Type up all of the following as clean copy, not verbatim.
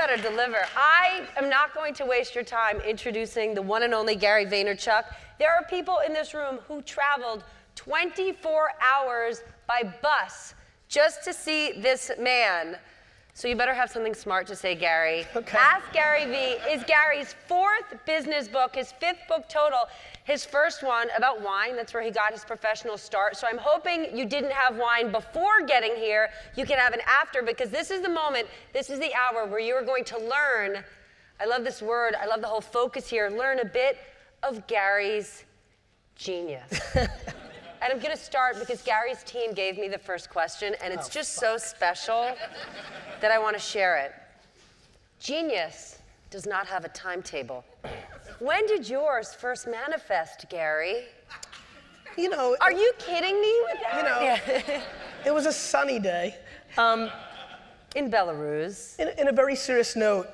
better deliver. I am not going to waste your time introducing the one and only Gary Vaynerchuk. There are people in this room who traveled 24 hours by bus just to see this man. So you better have something smart to say, Gary. Okay. Ask Gary V is Gary's 4th business book, his 5th book total. His first one about wine, that's where he got his professional start. So I'm hoping you didn't have wine before getting here. You can have it after, because this is the moment, this is the hour where you are going to learn, I love this word, I love the whole focus here, learn a bit of Gary's genius. And I'm going to start because Gary's team gave me the first question, and it's just so special that I want to share it. Genius does not have a timetable. When did yours first manifest, Gary? You know... Are you kidding me with that? You know, it was a sunny day. In Belarus. In a very serious note,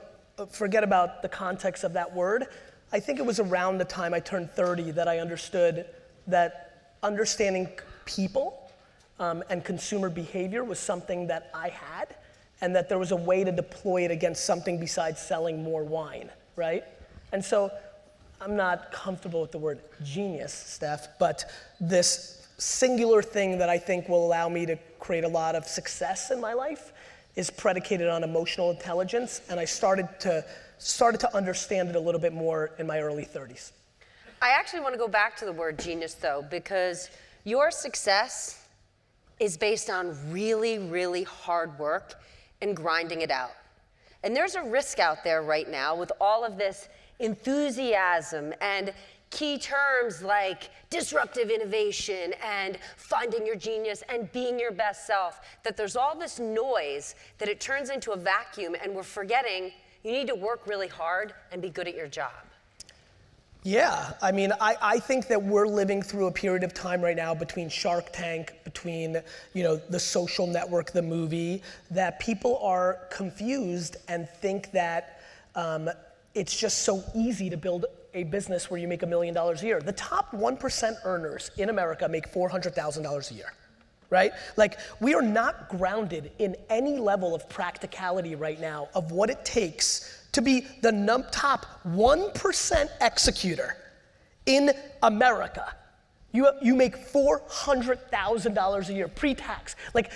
forget about the context of that word. I think it was around the time I turned 30 that I understood that understanding people and consumer behavior was something that I had, and that there was a way to deploy it against something besides selling more wine, right? And so I'm not comfortable with the word genius, Steph, but this singular thing that I think will allow me to create a lot of success in my life is predicated on emotional intelligence, and I started to understand it a little bit more in my early 30s. I actually want to go back to the word genius, though, because your success is based on really, really hard work and grinding it out. And there's a risk out there right now with all of this enthusiasm and key terms like disruptive innovation and finding your genius and being your best self, that there's all this noise that it turns into a vacuum, and we're forgetting you need to work really hard and be good at your job. Yeah, I mean, I think that we're living through a period of time right now between Shark Tank, between, you know, The Social Network, the movie, that people are confused and think that it's just so easy to build a business where you make $1 million a year. The top 1% earners in America make $400,000 a year, right? Like, we are not grounded in any level of practicality right now of what it takes to be the top 1% executor in America. You make $400,000 a year pre-tax. Like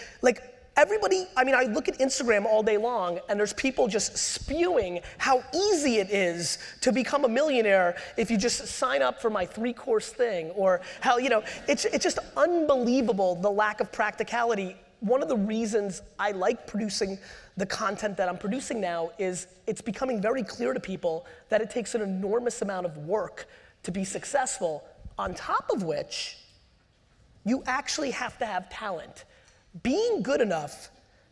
everybody, I mean, I look at Instagram all day long and there's people just spewing how easy it is to become a millionaire if you just sign up for my 3-course thing, or how, you know, it's just unbelievable, the lack of practicality. One of the reasons I like producing the content that I'm producing now is it's becoming very clear to people that it takes an enormous amount of work to be successful, on top of which you actually have to have talent. Being good enough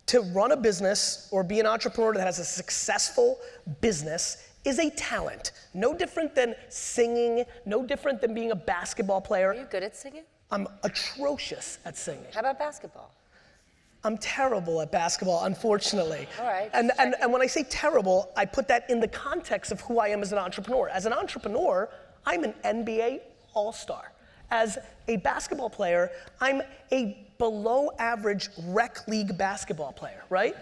to run a business or be an entrepreneur that has a successful business is a talent. No different than singing, no different than being a basketball player. Are you good at singing? I'm atrocious at singing. How about basketball? I'm terrible at basketball, unfortunately. All right. And when I say terrible, I put that in the context of who I am as an entrepreneur. As an entrepreneur, I'm an NBA all-star. As a basketball player, I'm a below average rec league basketball player, right?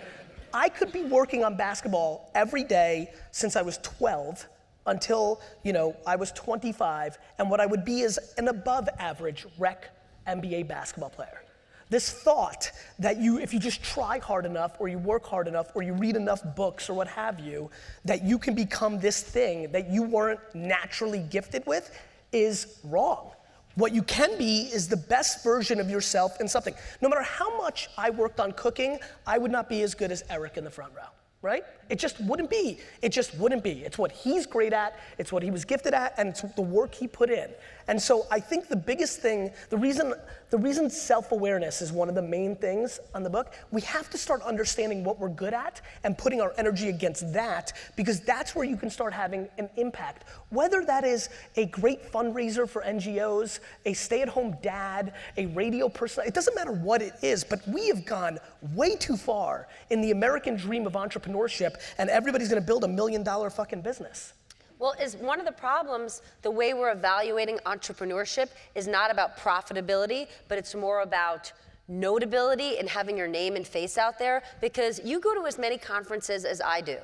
I could be working on basketball every day since I was 12 until, you know, I was 25, and what I would be is an above average rec NBA basketball player. This thought that if you just try hard enough, or you work hard enough, or you read enough books, or what have you, that you can become this thing that you weren't naturally gifted with is wrong. What you can be is the best version of yourself in something. No matter how much I worked on cooking, I would not be as good as Eric in the front row, right? It just wouldn't be. It just wouldn't be. It's what he's great at, it's what he was gifted at, and it's the work he put in. And so I think the biggest thing, the reason self-awareness is one of the main things on the book, we have to start understanding what we're good at and putting our energy against that, because that's where you can start having an impact. Whether that is a great fundraiser for NGOs, a stay-at-home dad, a radio person, it doesn't matter what it is, but we have gone way too far in the American dream of entrepreneurship, and everybody's gonna build $1 million fucking business. Well, is one of the problems, the way we're evaluating entrepreneurship is not about profitability, but it's more about notability and having your name and face out there, because you go to as many conferences as I do.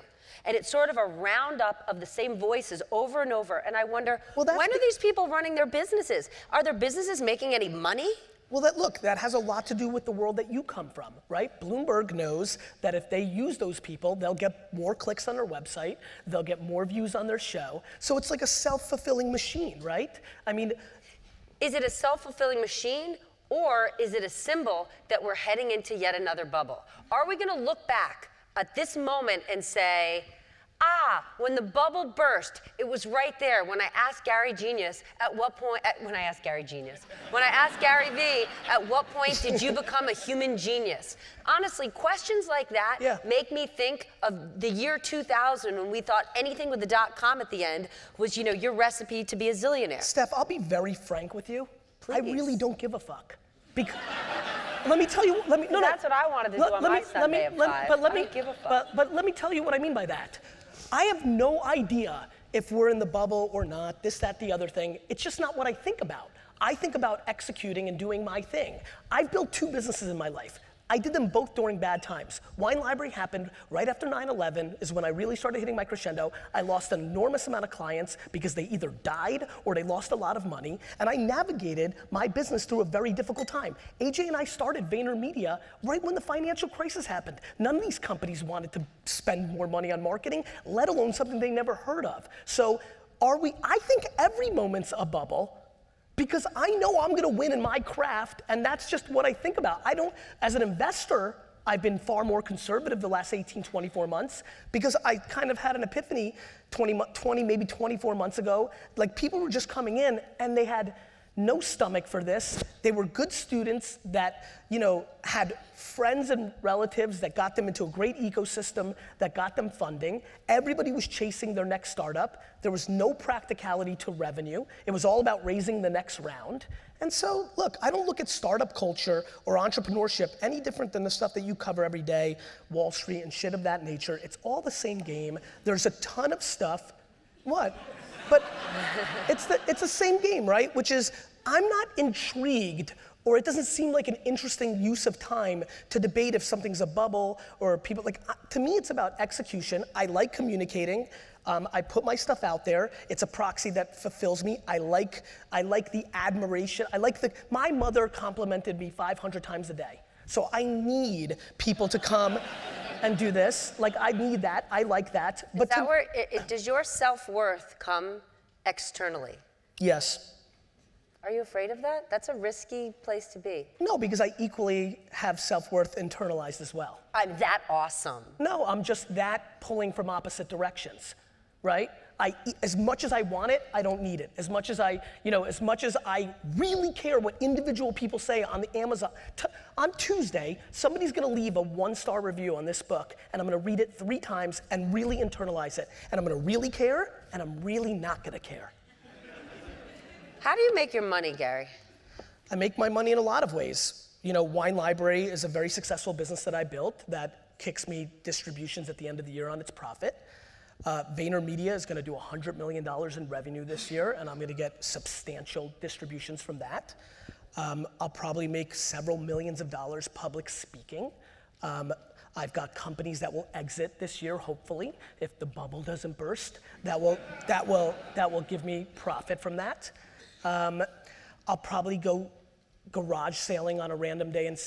And it's sort of a roundup of the same voices over and over. And I wonder, Well, when are these people running their businesses? Are their businesses making any money? Well, that has a lot to do with the world that you come from, right? Bloomberg knows that if they use those people, they'll get more clicks on their website, they'll get more views on their show. So it's like a self-fulfilling machine, right? I mean, is it a self-fulfilling machine, or is it a symbol that we're heading into yet another bubble? Are we gonna look back at this moment and say, when the bubble burst, it was right there when I asked Gary Genius at what point, when I asked Gary V, at what point did you become a human genius? Honestly, questions like that make me think of the year 2000 when we thought anything with the .com at the end was, your recipe to be a zillionaire. Steph, I'll be very frank with you. Please. I really don't give a fuck. Let me tell you, That's what I wanted to do on my Sunday at 5. I don't give a fuck. But let me tell you what I mean by that. I have no idea if we're in the bubble or not, this, that, the other thing. It's just not what I think about. I think about executing and doing my thing. I've built 2 businesses in my life. I did them both during bad times. Wine Library happened right after 9/11 is when I really started hitting my crescendo. I lost an enormous amount of clients because they either died or they lost a lot of money, and I navigated my business through a very difficult time. AJ and I started VaynerMedia right when the financial crisis happened. None of these companies wanted to spend more money on marketing, let alone something they never heard of. So I think every moment's a bubble, because I know I'm gonna win in my craft, and that's just what I think about. As an investor, I've been far more conservative the last 18, 24 months, because I kind of had an epiphany 20, maybe 24 months ago. Like, people were just coming in and they had no stomach for this. They were good students that, had friends and relatives that got them into a great ecosystem, that got them funding. Everybody was chasing their next startup. There was no practicality to revenue. It was all about raising the next round. And so, look, I don't look at startup culture or entrepreneurship any different than the stuff that you cover every day, Wall Street and shit of that nature. It's all the same game. There's a ton of stuff. What? But it's the same game, right? Which is, I'm not intrigued, or it doesn't seem like an interesting use of time to debate if something's a bubble or people, to me it's about execution. I like communicating. I put my stuff out there. It's a proxy that fulfills me. I like the admiration. My mother complimented me 500 times a day. So I need people to come and do this. I need that, I like that. But does your self-worth come externally? Yes. Are you afraid of that? That's a risky place to be. No, because I equally have self-worth internalized as well. I'm that awesome. No, I'm just that pulling from opposite directions, right? As much as I want it, I don't need it. As much as I really care what individual people say on the Amazon. On Tuesday, somebody's gonna leave a 1-star review on this book, and I'm gonna read it 3 times and really internalize it. And I'm gonna really care, and I'm really not gonna care. How do you make your money, Gary? I make my money in a lot of ways. Wine Library is a very successful business that I built that kicks me distributions at the end of the year on its profit. VaynerMedia is gonna do $100 million in revenue this year, and I'm gonna get substantial distributions from that. I'll probably make several millions of dollars public speaking. I've got companies that will exit this year, hopefully, if the bubble doesn't burst. That will give me profit from that. I'll probably go garage sailing on a random day in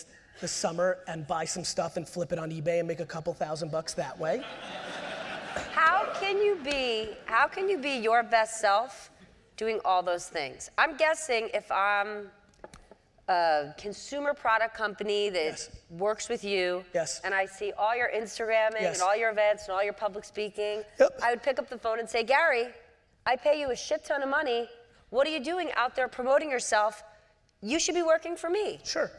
the summer and buy some stuff and flip it on eBay and make a couple $1,000 that way. How can you be your best self doing all those things? I'm guessing if I'm a consumer product company that works with you, and I see all your Instagramming and all your events and all your public speaking, I would pick up the phone and say, Gary, I pay you a shit ton of money. What are you doing out there promoting yourself? You should be working for me. Sure.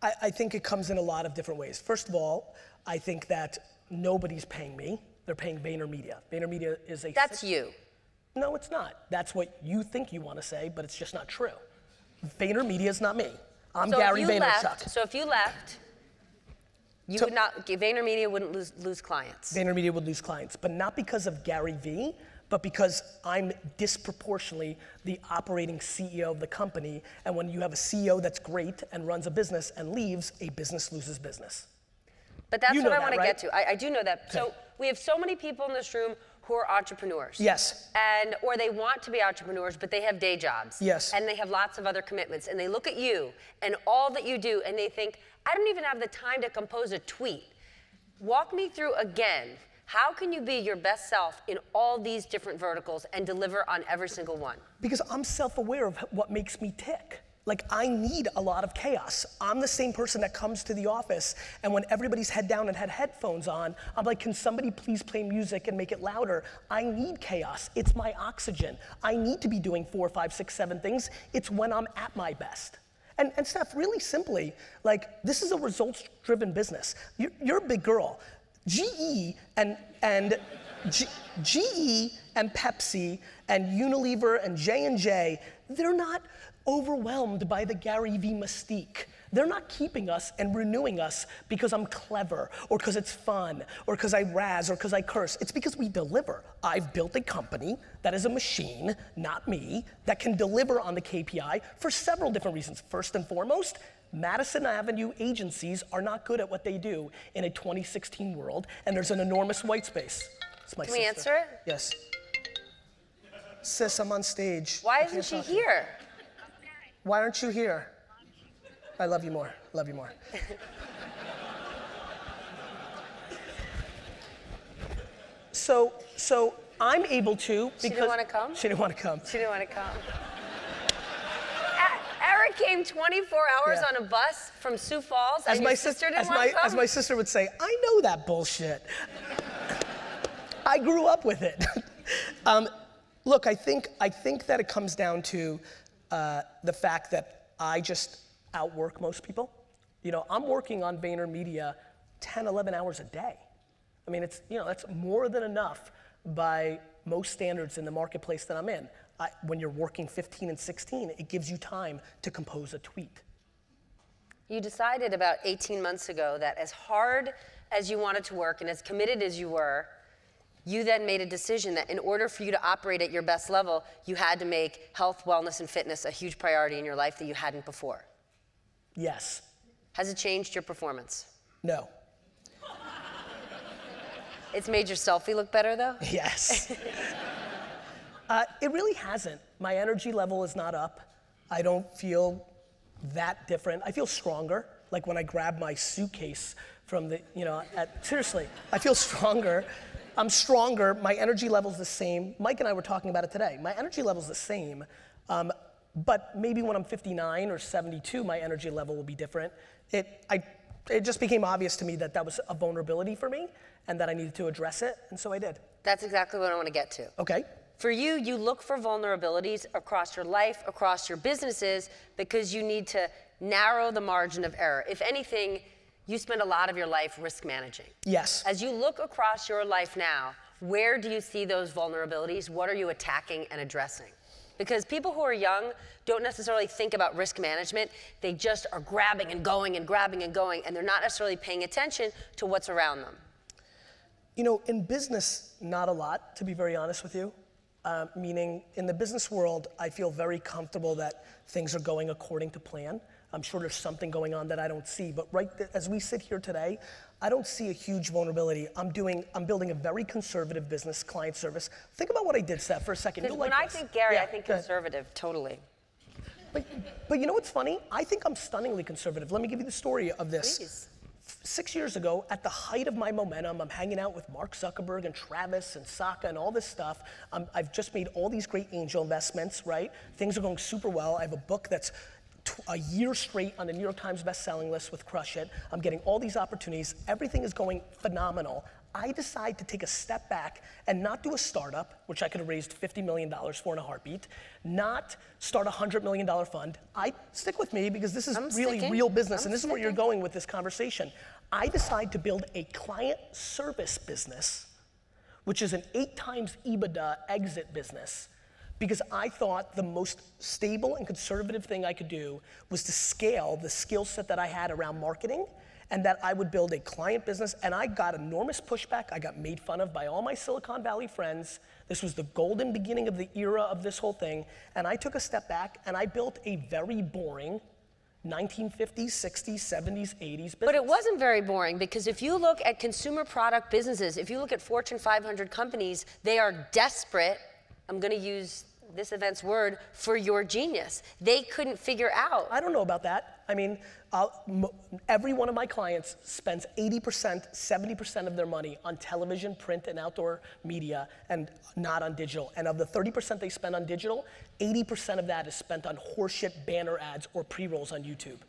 I think it comes in a lot of different ways. First of all, I think that nobody's paying me. They're paying VaynerMedia. VaynerMedia is a... That's you. No, it's not. That's what you think you want to say, but it's just not true. VaynerMedia is not me. I'm Gary Vaynerchuk. So if you left, would not, VaynerMedia wouldn't lose clients. VaynerMedia would lose clients, but not because of Gary V, but because I'm disproportionately the operating CEO of the company, and when you have a CEO that's great and runs a business and leaves, a business loses business. But that's what I want to get to. I do know that. Okay. So we have so many people in this room who are entrepreneurs. Yes. Or they want to be entrepreneurs, but they have day jobs. Yes. And they have lots of other commitments. And they look at you and all that you do, and they think, I don't even have the time to compose a tweet. Walk me through again, how can you be your best self in all these different verticals and deliver on every single one? Because I'm self-aware of what makes me tick. Like, I need a lot of chaos. I'm the same person that comes to the office, and when everybody's head down and had headphones on, I'm like, can somebody please play music and make it louder? I need chaos. It's my oxygen. I need to be doing 4, 5, 6, 7 things. It's when I'm at my best. And Steph, really simply, like, this is a results-driven business. You're a big girl. GE and Pepsi and Unilever and J&J, they're not overwhelmed by the Gary V mystique. They're not keeping us and renewing us because I'm clever or because it's fun or because I razz or because I curse. It's because we deliver. I've built a company that is a machine, not me, that can deliver on the KPI for several different reasons. First and foremost, Madison Avenue agencies are not good at what they do in a 2016 world, and there's an enormous white space. It's my Can sister. we answer it? Yes. Sis, I'm on stage. Why isn't she here? Why aren't you here? I love you more. Love you more. So I'm able to because She didn't want to come? She didn't want to come. She didn't want to come. Eric came 24 hours on a bus from Sioux Falls, and your sister didn't want to come? As my sister would say, I know that bullshit. I grew up with it. Look, I think that it comes down to the fact that I just outwork most people. You know, I'm working on VaynerMedia 10, 11 hours a day. I mean, it's, you know, that's more than enough by most standards in the marketplace that I'm in. When you're working 15 and 16, it gives you time to compose a tweet. You decided about 18 months ago that as hard as you wanted to work and as committed as you were, you then made a decision that in order for you to operate at your best level, you had to make health, wellness, and fitness a huge priority in your life that you hadn't before. Yes. Has it changed your performance? No. It's made your selfie look better, though? Yes. It really hasn't. My energy level is not up. I don't feel that different. I feel stronger. Like when I grab my suitcase from the, you know, seriously, I feel stronger. I'm stronger. My energy level's the same. Mike and I were talking about it today. My energy level's the same, but maybe when I'm 59 or 72, my energy level will be different. It just became obvious to me that that was a vulnerability for me and that I needed to address it, and so I did. That's exactly what I want to get to. Okay. For you, you look for vulnerabilities across your life, across your businesses, because you need to narrow the margin of error. If anything, you spend a lot of your life risk managing. Yes. As you look across your life now, where do you see those vulnerabilities? What are you attacking and addressing? Because people who are young don't necessarily think about risk management. They just are grabbing and going and grabbing and going, and they're not necessarily paying attention to what's around them. You know, in business, not a lot, to be very honest with you. Meaning, in the business world, I feel very comfortable that things are going according to plan. I'm sure there's something going on that I don't see, but as we sit here today, I don't see a huge vulnerability. I'm building a very conservative business, client service. Think about what I did, Steph, for a second. Because when I think Gary, I think conservative, totally. But you know what's funny? I think I'm stunningly conservative. Let me give you the story of this. Please. 6 years ago, at the height of my momentum, I'm hanging out with Mark Zuckerberg and Travis and Saka and all this stuff. I've just made all these great angel investments, right? Things are going super well. I have a book that's a year straight on the New York Times best-selling list with Crush It. I'm getting all these opportunities. Everything is going phenomenal. I decide to take a step back and not do a startup, which I could have raised $50 million for in a heartbeat, not start a $100 million fund. Stick with me because this is really real business, and this is where you're going with this conversation. I decide to build a client service business, which is an 8 times EBITDA exit business, because I thought the most stable and conservative thing I could do was to scale the skill set that I had around marketing, and that I would build a client business. And I got enormous pushback. I got made fun of by all my Silicon Valley friends. This was the golden beginning of the era of this whole thing. And I took a step back and I built a very boring 1950s, 60s, 70s, 80s business. But it wasn't very boring, because if you look at consumer product businesses, if you look at Fortune 500 companies, they are desperate, I'm going to use this event's word, for your genius. They couldn't figure out. I don't know about that. I mean, every one of my clients spends 80%, 70% of their money on television, print, and outdoor media, and not on digital. And of the 30% they spend on digital, 80% of that is spent on horseshit banner ads or pre-rolls on YouTube.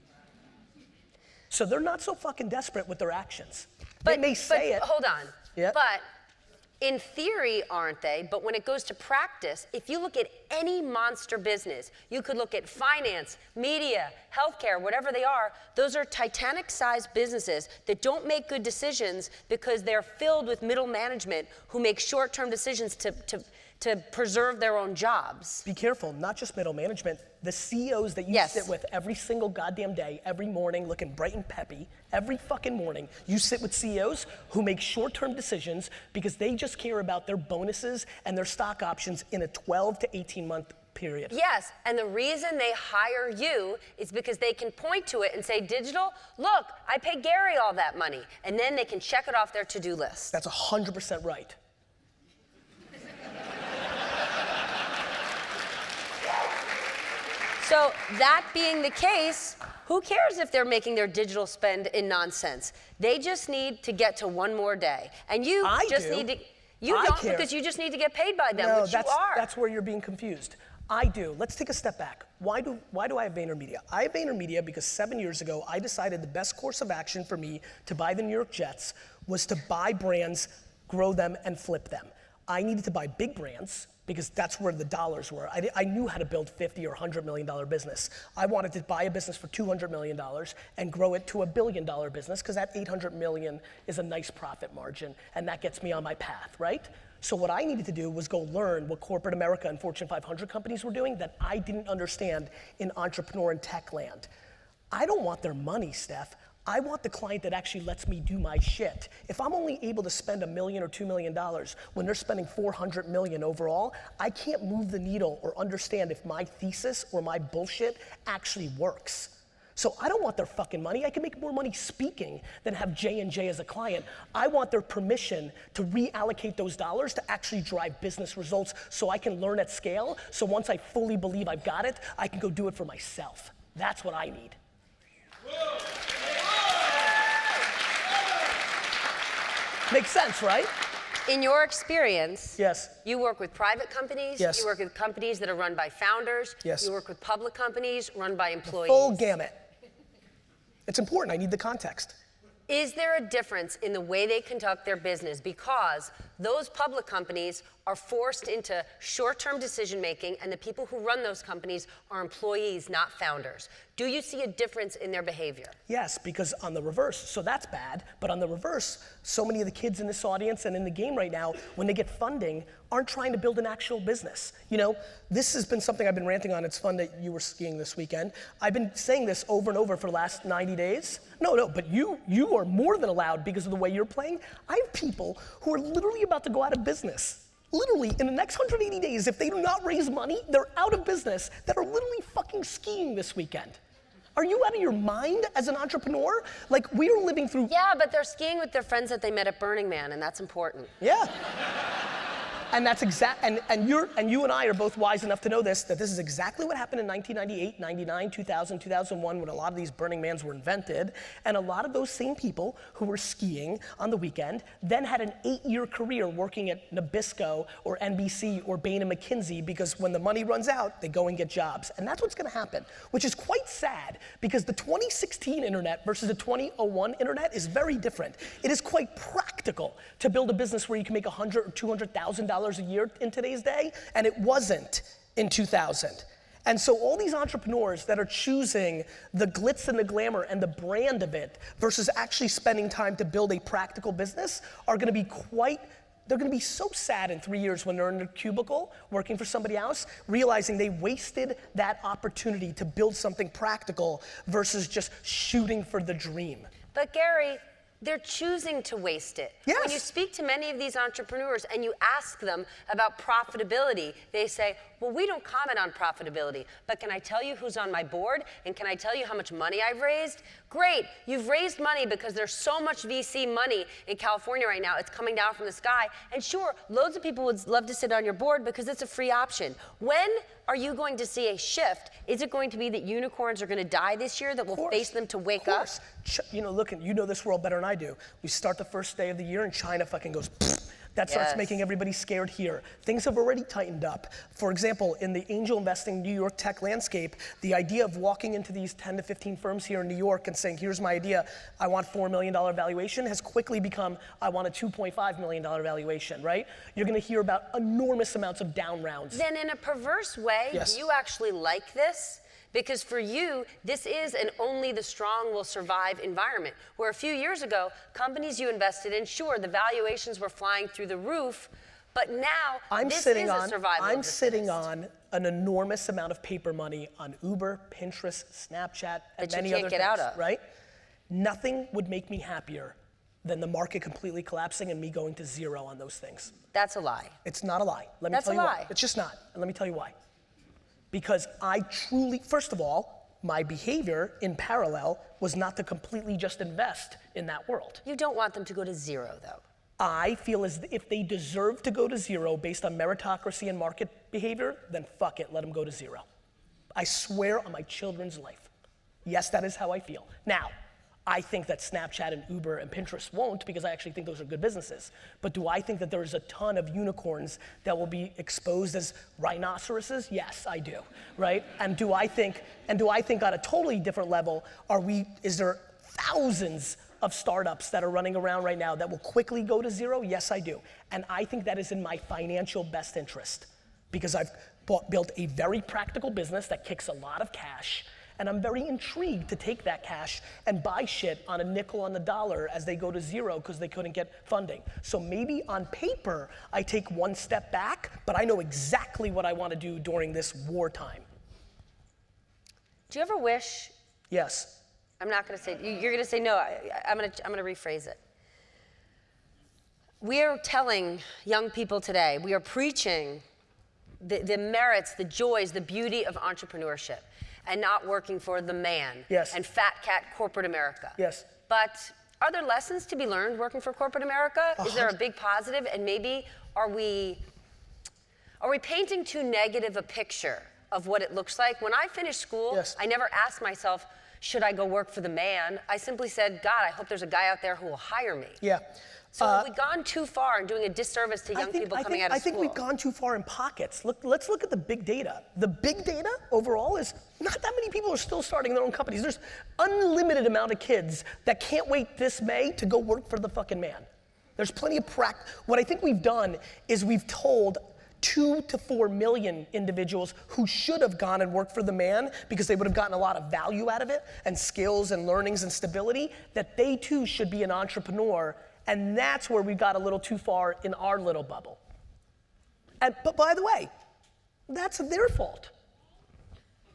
So they're not so fucking desperate with their actions. They may say it. Hold on. Yeah. But in theory, aren't they? But when it goes to practice, if you look at any monster business, you could look at finance, media, healthcare, whatever they are, those are Titanic-sized businesses that don't make good decisions because they're filled with middle management who make short-term decisions to preserve their own jobs. Be careful, not just middle management, the CEOs that you sit with every single goddamn day, every morning looking bright and peppy, every fucking morning, you sit with CEOs who make short-term decisions because they just care about their bonuses and their stock options in a 12 to 18 month period. Yes, and the reason they hire you is because they can point to it and say, digital, look, I pay Gary all that money. And then they can check it off their to-do list. That's 100% right. So that being the case, who cares if they're making their digital spend in nonsense? They just need to get to one more day. And you need to, you don't, because you just need to get paid by them, which you are. That's where you're being confused. I do. Let's take a step back. Why do I have Vaynermedia? I have Vaynermedia because 7 years ago, I decided the best course of action for me to buy the New York Jets was to buy brands, grow them, and flip them. I needed to buy big brands because that's where the dollars were. I knew how to build $50 or $100 million business. I wanted to buy a business for $200 million and grow it to $1 billion business because that $800 million is a nice profit margin and that gets me on my path, right? So what I needed to do was go learn what corporate America and Fortune 500 companies were doing that I didn't understand in entrepreneur and tech land. I don't want their money, Steph. I want the client that actually lets me do my shit. If I'm only able to spend $1 million or $2 million when they're spending $400 million overall, I can't move the needle or understand if my thesis or my bullshit actually works. So I don't want their fucking money. I can make more money speaking than have J&J as a client. I want their permission to reallocate those dollars to actually drive business results so I can learn at scale. So once I fully believe I've got it, I can go do it for myself. That's what I need. Makes sense, right? In your experience, yes, you work with private companies, yes, you work with companies that are run by founders, yes, you work with public companies run by employees. The full gamut. It's important, I need the context. Is there a difference in the way they conduct their business because those public companies are forced into short-term decision-making and the people who run those companies are employees, not founders? Do you see a difference in their behavior? Yes, because on the reverse, so that's bad, but on the reverse, so many of the kids in this audience and in the game right now, when they get funding, aren't trying to build an actual business. You know, this has been something I've been ranting on. It's fun that you were skiing this weekend. I've been saying this over and over for the last 90 days. No, but you are more than allowed because of the way you're playing. I have people who are literally about to go out of business. Literally, in the next 180 days, if they do not raise money, they're out of business, that are literally fucking skiing this weekend. Are you out of your mind as an entrepreneur? Like, we are living through— Yeah, but they're skiing with their friends that they met at Burning Man, and that's important. Yeah. And that's and you and I are both wise enough to know this, that this is exactly what happened in 1998, 99, 2000, 2001, when a lot of these Burning Mans were invented. And a lot of those same people who were skiing on the weekend then had an 8-year career working at Nabisco or NBC or Bain & McKinsey, because when the money runs out, they go and get jobs. And that's what's gonna happen, which is quite sad, because the 2016 internet versus the 2001 internet is very different. It is quite practical to build a business where you can make $100,000 or $200,000 a year in today's day, and it wasn't in 2000. And so all these entrepreneurs that are choosing the glitz and the glamour and the brand of it versus actually spending time to build a practical business are gonna be they're gonna be so sad in 3 years when they're in their cubicle working for somebody else, realizing they wasted that opportunity to build something practical versus just shooting for the dream. But Gary, they're choosing to waste it. Yes. When you speak to many of these entrepreneurs and you ask them about profitability, they say, well, we don't comment on profitability, but can I tell you who's on my board? And can I tell you how much money I've raised? Great, you've raised money because there's so much VC money in California right now. It's coming down from the sky. And sure, loads of people would love to sit on your board because it's a free option. When are you going to see a shift? Is it going to be that unicorns are going to die this year, that will face them to wake up? You know, look, you know this world better than I do. We start the first day of the year and China fucking goes, pfft. That starts making everybody scared here. Things have already tightened up. For example, in the angel investing New York tech landscape, the idea of walking into these 10 to 15 firms here in New York and saying, here's my idea, I want $4 million valuation, has quickly become, I want a $2.5 million valuation, right? You're gonna hear about enormous amounts of down rounds. Then in a perverse way, do you actually like this? Because for you, this is an only the strong will survive environment, where a few years ago, companies you invested in, sure, the valuations were flying through the roof, but now this is a survival. I'm sitting on an enormous amount of paper money on Uber, Pinterest, Snapchat, and many other things, right? Nothing would make me happier than the market completely collapsing and me going to zero on those things. That's a lie. It's not a lie. Let me tell you why. It's just not. And let me tell you why. Because I truly, first of all, my behavior in parallel was not to completely just invest in that world. You don't want them to go to zero, though. I feel as if they deserve to go to zero based on meritocracy and market behavior, then fuck it, let them go to zero. I swear on my children's life. Yes, that is how I feel. Now, I think that Snapchat and Uber and Pinterest won't, because I actually think those are good businesses. But do I think that there's a ton of unicorns that will be exposed as rhinoceroses? Yes, I do, right? And do I think on a totally different level, is there thousands of startups that are running around right now that will quickly go to zero? Yes, I do. And I think that is in my financial best interest, because I've built a very practical business that kicks a lot of cash. And I'm very intrigued to take that cash and buy shit on a nickel on the dollar as they go to zero because they couldn't get funding. So maybe on paper, I take one step back, but I know exactly what I want to do during this wartime. Do you ever wish? Yes. I'm not going to say, you're going to say no, I'm going to rephrase it. We are telling young people today, we are preaching the merits, the joys, the beauty of entrepreneurship. And not working for the man and fat cat corporate America. Yes. But are there lessons to be learned working for corporate America? Is there a big positive? And maybe are we painting too negative a picture of what it looks like? When I finished school, I never asked myself, should I go work for the man? I simply said, God, I hope there's a guy out there who will hire me. Yeah. So have we gone too far in doing a disservice to young people coming out of school? I think we've gone too far in pockets. Let's look at the big data. The big data overall is not that many people are still starting their own companies. There's unlimited amount of kids that can't wait this May to go work for the fucking man. There's plenty of What I think we've done is we've told 2 to 4 million individuals who should have gone and worked for the man because they would have gotten a lot of value out of it and skills and learnings and stability, that they too should be an entrepreneur. And that's where we got a little too far in our little bubble. But by the way, that's their fault.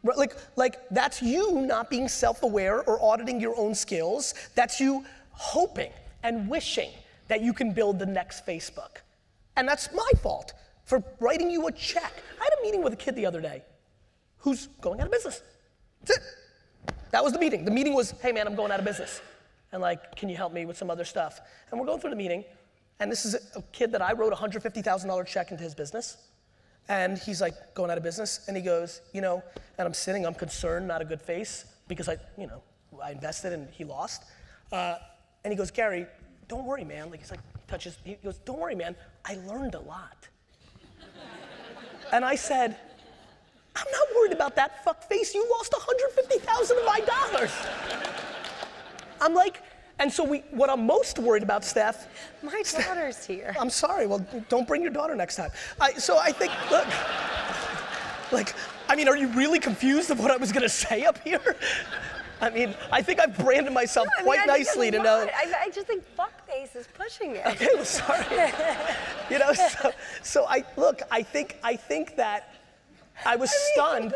Like that's you not being self-aware or auditing your own skills. That's you hoping and wishing that you can build the next Facebook. And that's my fault for writing you a check. I had a meeting with a kid the other day who's going out of business. That's it. That was the meeting. The meeting was, hey man, I'm going out of business. And like, can you help me with some other stuff? And we're going through the meeting, and this is a kid that I wrote a $150,000 check into his business. And he's like going out of business, and he goes, you know, and I'm sitting, I'm concerned, not a good face, because I invested and he lost. And he goes, Gary, don't worry, man. Like, he's like, he goes, don't worry, man, I learned a lot. And I said, I'm not worried about that fuck face. You lost $150,000 of my dollars. I'm like, and so what I'm most worried about, Steph. My daughter's here. I'm sorry, well, don't bring your daughter next time. So I think, look, like, I mean, are you really confused of what I was gonna say up here? I mean, I think I've branded myself quite nicely to know. I just think fuckface is pushing it. Okay, well, sorry. So I think that I was stunned.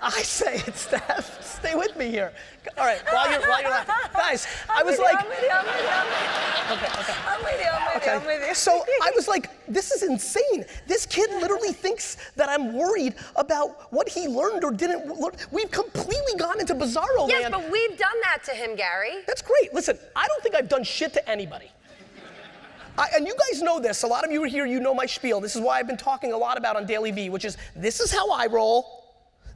I say it, Steph. Stay with me here. All right, while you're laughing. Guys, I was like... I'm with you. So I was like, this is insane. This kid literally thinks that I'm worried about what he learned or didn't learn. We've completely gone into bizarro land. Yes, but we've done that to him, Gary. That's great. Listen, I don't think I've done shit to anybody. And you guys know this. A lot of you are here, you know my spiel. This is why I've been talking a lot about on Daily V, which is, this is how I roll.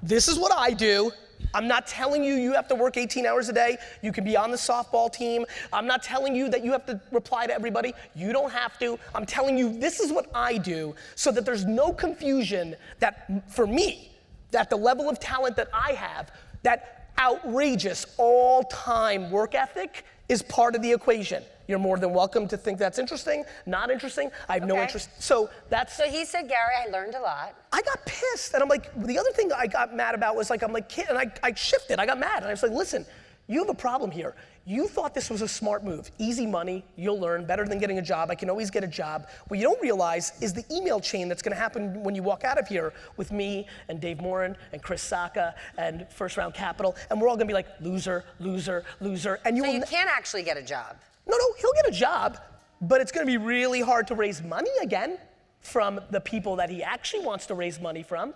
This is what I do. I'm not telling you you have to work 18 hours a day. You can be on the softball team. I'm not telling you that you have to reply to everybody. You don't have to. I'm telling you this is what I do so that there's no confusion that, for me, that the level of talent that I have, that outrageous all-time work ethic is part of the equation. You're more than welcome to think that's interesting, not interesting. I have no interest. So that's... So he said, Gary, I learned a lot. I got pissed, and I'm like, the other thing I got mad about was like, I'm like, kid, and I shifted, I got mad, and I was like, listen, you have a problem here. You thought this was a smart move. Easy money, you'll learn, better than getting a job. I can always get a job. What you don't realize is the email chain that's gonna happen when you walk out of here with me and Dave Morin and Chris Sacca and First Round Capital, and we're all gonna be like, loser, loser, loser. And so you can't actually get a job. No, he'll get a job, but it's gonna be really hard to raise money again from the people that he actually wants to raise money from.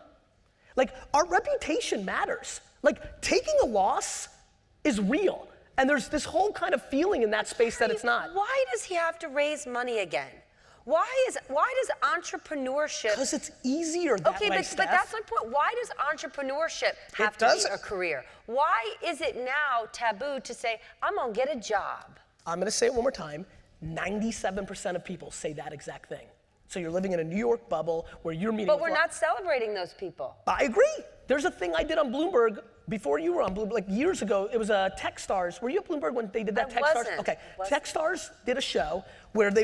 Like, our reputation matters. Like, taking a loss is real. And there's this whole kind of feeling in that space that it's not. Why does he have to raise money again? Why does entrepreneurship? Because it's easier that way, but Steph. that's my point. Why does entrepreneurship have to be a career? Why is it now taboo to say, I'm gonna get a job? I'm gonna say it one more time. 97% of people say that exact thing. So you're living in a New York bubble where you're meeting But we're not celebrating those people. I agree. There's a thing I did on Bloomberg before you were on Bloomberg, like years ago. It was Techstars. Were you at Bloomberg when they did that? Techstars? Okay. Techstars did a show where they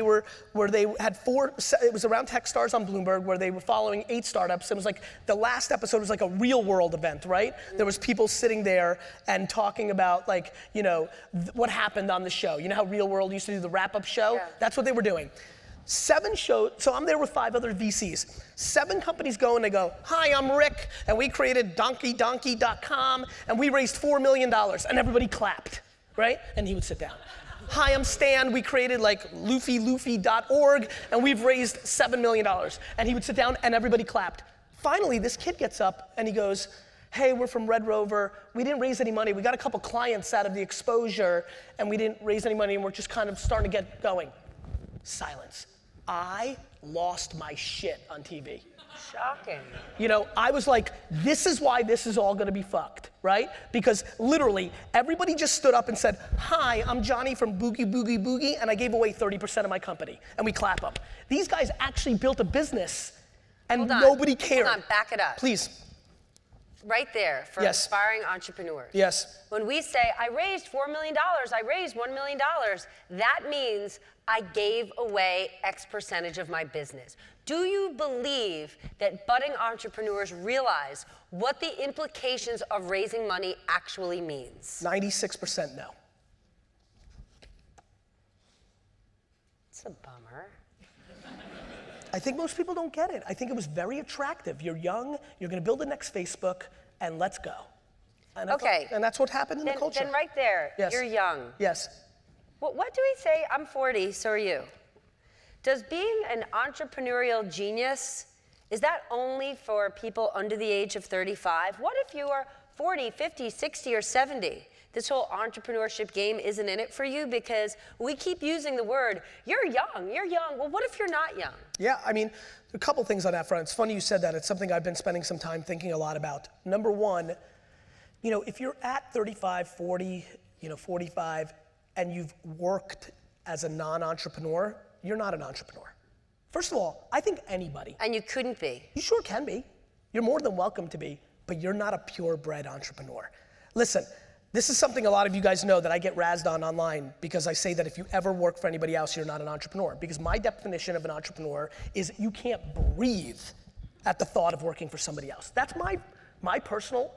had it was around Techstars on Bloomberg where they were following 8 startups. It was like the last episode was like a real world event, right? Mm-hmm. There was people sitting there and talking about like, you know, what happened on the show. You know how Real World used to do the wrap-up show? Yeah. That's what they were doing. 7 shows, so I'm there with 5 other VCs. 7 companies go and they go, hi, I'm Rick, and we created donkeydonkey.com, and we raised $4 million, and everybody clapped, right? And he would sit down. Hi, I'm Stan, we created like luffy.org, and we've raised $7 million. And he would sit down and everybody clapped. Finally, this kid gets up and he goes, hey, we're from Red Rover, we didn't raise any money, we got a couple clients out of the exposure, and we didn't raise any money, and we're just kind of starting to get going. Silence. I lost my shit on TV. Shocking. You know, I was like, this is why this is all gonna be fucked, right? Because literally, everybody just stood up and said, hi, I'm Johnny from Boogie Boogie Boogie, and I gave away 30% of my company. And we clap them. These guys actually built a business, and nobody cared. Hold on, back it up. Please. Right there for aspiring entrepreneurs. Yes. When we say, I raised $4 million, I raised $1 million, that means I gave away X percentage of my business. Do you believe that budding entrepreneurs realize what the implications of raising money actually means? 96% no. It's a bummer. I think most people don't get it. I think it was very attractive. You're young, you're gonna build the next Facebook, and let's go. And and that's what happened in the culture. Then right there, you're young. Yes. What do we say? I'm 40, so are you. Does being an entrepreneurial genius, is that only for people under the age of 35? What if you are 40, 50, 60, or 70? This whole entrepreneurship game isn't in it for you because we keep using the word, you're young. Well, what if you're not young? Yeah, I mean, a couple things on that front. It's funny you said that. It's something I've been spending some time thinking a lot about. Number one, you know, if you're at 35, 40, 45, and you've worked as a non-entrepreneur, you're not an entrepreneur. First of all, I think anybody. And you couldn't be. You sure can be. You're more than welcome to be, but you're not a purebred entrepreneur. Listen, this is something a lot of you guys know that I get razzed on online because I say that if you ever work for anybody else, you're not an entrepreneur. Because my definition of an entrepreneur is you can't breathe at the thought of working for somebody else. That's my personal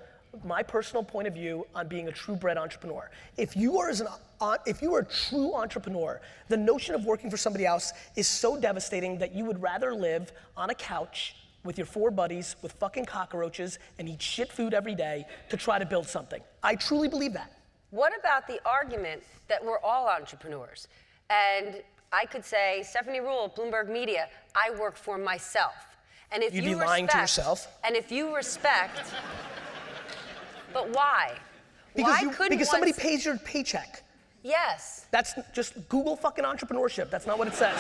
point of view on being a true bred entrepreneur. If you are a true entrepreneur, the notion of working for somebody else is so devastating that you would rather live on a couch with your 4 buddies with fucking cockroaches and eat shit food every day to try to build something. I truly believe that. What about the argument that we're all entrepreneurs? And I could say, Stephanie Rule, Bloomberg Media, I work for myself. And if You'd you be lying to yourself. And if you respect, but why? Because somebody pays your paycheck. Yes. That's just Google fucking entrepreneurship. That's not what it says.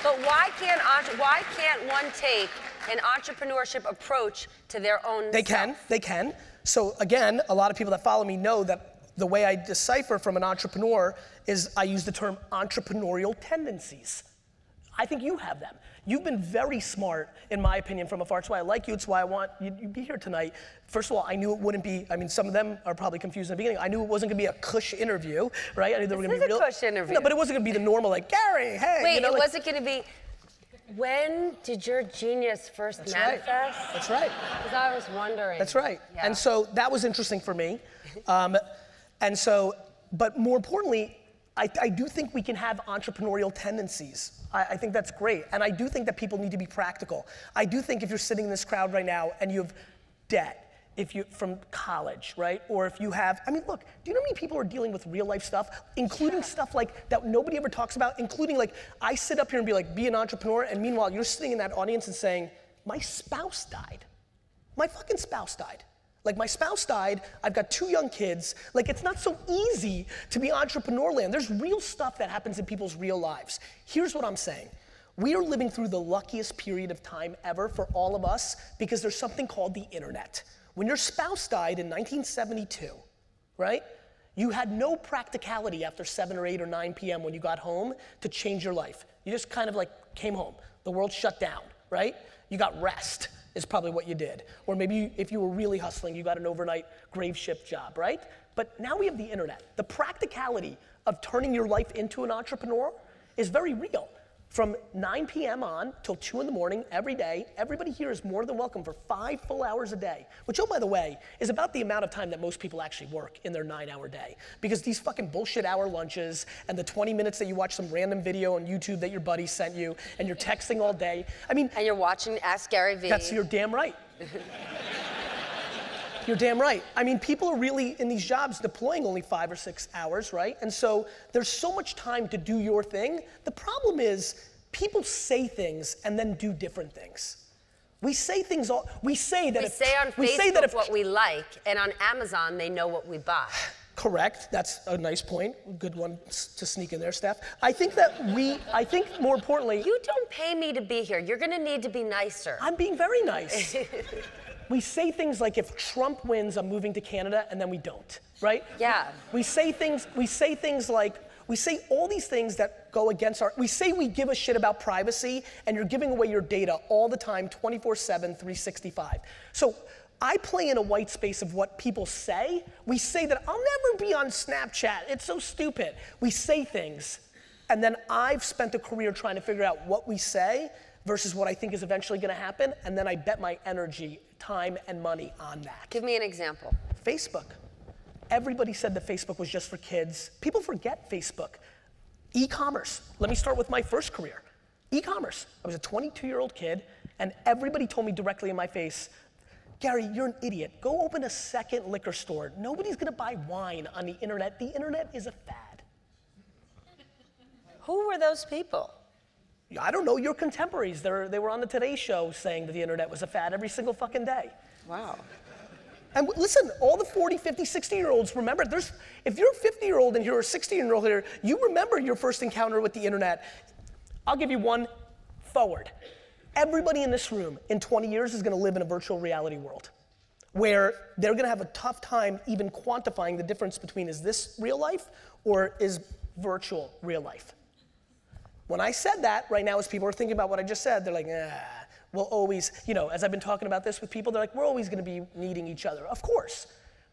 But why can't one take an entrepreneurship approach to their own They can. So again, a lot of people that follow me know that the way I decipher from an entrepreneur is I use the term entrepreneurial tendencies. I think you have them. You've been very smart, in my opinion, from afar. It's why I like you. It's why I want you to be here tonight. First of all, I knew it wouldn't be, I mean, some of them are probably confused in the beginning. I knew it wasn't gonna be a cush interview, right? I knew they were gonna be real. This is a cush interview. No, but it wasn't gonna be the normal, like, Gary, hey. Wait, you know, it like, wasn't gonna be, when did your genius first manifest? Right. That's right. Because I was wondering. That's right. Yeah. And so that was interesting for me. And so, but more importantly, I do think we can have entrepreneurial tendencies. I think that's great. And I do think that people need to be practical. I do think if you're sitting in this crowd right now and you have debt, if you from college, right? Or if you have, I mean, look, do you know how many people are dealing with real life stuff, including stuff like that nobody ever talks about, including like, I sit up here and be like, be an entrepreneur, and meanwhile, you're sitting in that audience and saying, my spouse died. My fucking spouse died. Like, my spouse died, I've got 2 young kids. Like, it's not so easy to be entrepreneur land. There's real stuff that happens in people's real lives. Here's what I'm saying. We are living through the luckiest period of time ever for all of us because there's something called the internet. When your spouse died in 1972, right? You had no practicality after 7 or 8 or 9 p.m. when you got home to change your life. You just kind of like came home. The world shut down, right? You got rest. Is probably what you did. Or maybe if you were really hustling, you got an overnight grave shift job, right? But now we have the internet. The practicality of turning your life into an entrepreneur is very real. From 9 p.m. on till 2 in the morning every day, everybody here is more than welcome for 5 full hours a day, which, oh, by the way, is about the amount of time that most people actually work in their 9-hour day. Because these fucking bullshit hour lunches and the 20 minutes that you watch some random video on YouTube that your buddy sent you and you're texting all day, I mean. And you're watching Ask Gary Vee. That's, you're damn right. You're damn right. I mean, people are really in these jobs deploying only 5 or 6 hours, right? And so there's so much time to do your thing. The problem is people say things and then do different things. We say things all, we say that we if, say on Facebook we say that if, what we like, and on Amazon they know what we buy. Correct, that's a nice point. Good one to sneak in there, Steph. I think that I think more importantly. You don't pay me to be here. You're gonna need to be nicer. I'm being very nice. We say things like, if Trump wins, I'm moving to Canada, and then we don't, right? Yeah. We say things like, we say all these things that go against we say we give a shit about privacy, and you're giving away your data all the time, 24/7, 365. So I play in a white space of what people say. We say that I'll never be on Snapchat, it's so stupid. We say things, and then I've spent a career trying to figure out what we say versus what I think is eventually gonna happen, and then I bet my energy, time, and money on that. Give me an example. Facebook. Everybody said that Facebook was just for kids. People forget Facebook. E-commerce. Let me start with my first career. E-commerce. I was a 22-year-old kid, and everybody told me directly in my face, Gary, you're an idiot. Go open a second liquor store. Nobody's gonna buy wine on the internet. The internet is a fad. Who were those people? I don't know, your contemporaries. They were on the Today Show saying that the internet was a fad every single fucking day. Wow. And listen, all the 40, 50, 60-year-olds remember, if you're a 50-year-old and you're a 60-year-old here, you remember your first encounter with the internet. I'll give you one forward. Everybody in this room in 20 years is gonna live in a virtual reality world where they're gonna have a tough time even quantifying the difference between is this real life or is virtual real life. When I said that, right now as people are thinking about what I just said, they're like, we'll always, you know, as I've been talking about this with people, they're like, we're always gonna be needing each other. Of course.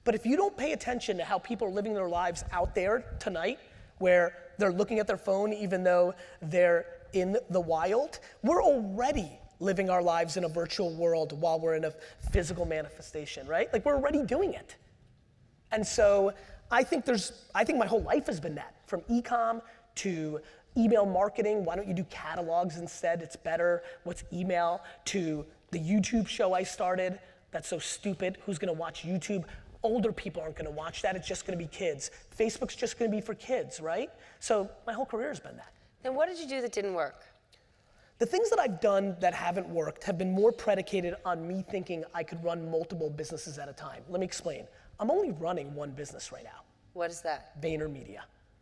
But if you don't pay attention to how people are living their lives out there tonight, where they're looking at their phone even though they're in the wild, we're already living our lives in a virtual world while we're in a physical manifestation, right? Like, we're already doing it. And so I think my whole life has been that, from e-com to email marketing, why don't you do catalogs instead? It's better. What's email? To the YouTube show I started, that's so stupid. Who's gonna watch YouTube? Older people aren't gonna watch that, it's just gonna be kids. Facebook's just gonna be for kids, right? So my whole career has been that. Then what did you do that didn't work? The things that I've done that haven't worked have been more predicated on me thinking I could run multiple businesses at a time. Let me explain. I'm only running one business right now. What is that? Vaynermedia,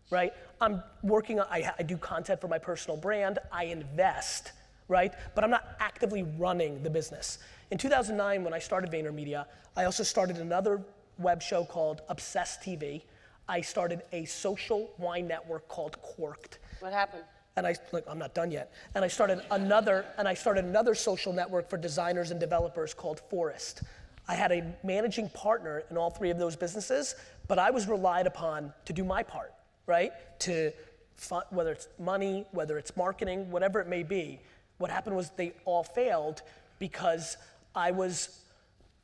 right? I'm working on, I do content for my personal brand, I invest, right? But I'm not actively running the business. In 2009, when I started Vaynermedia, I also started another web show called Obsessed TV. I started a social wine network called Corked. What happened? And look, I'm not done yet. And I started another social network for designers and developers called Forest. I had a managing partner in all three of those businesses, but I was relied upon to do my part, right? To whether it's money, whether it's marketing, whatever it may be. What happened was they all failed because I was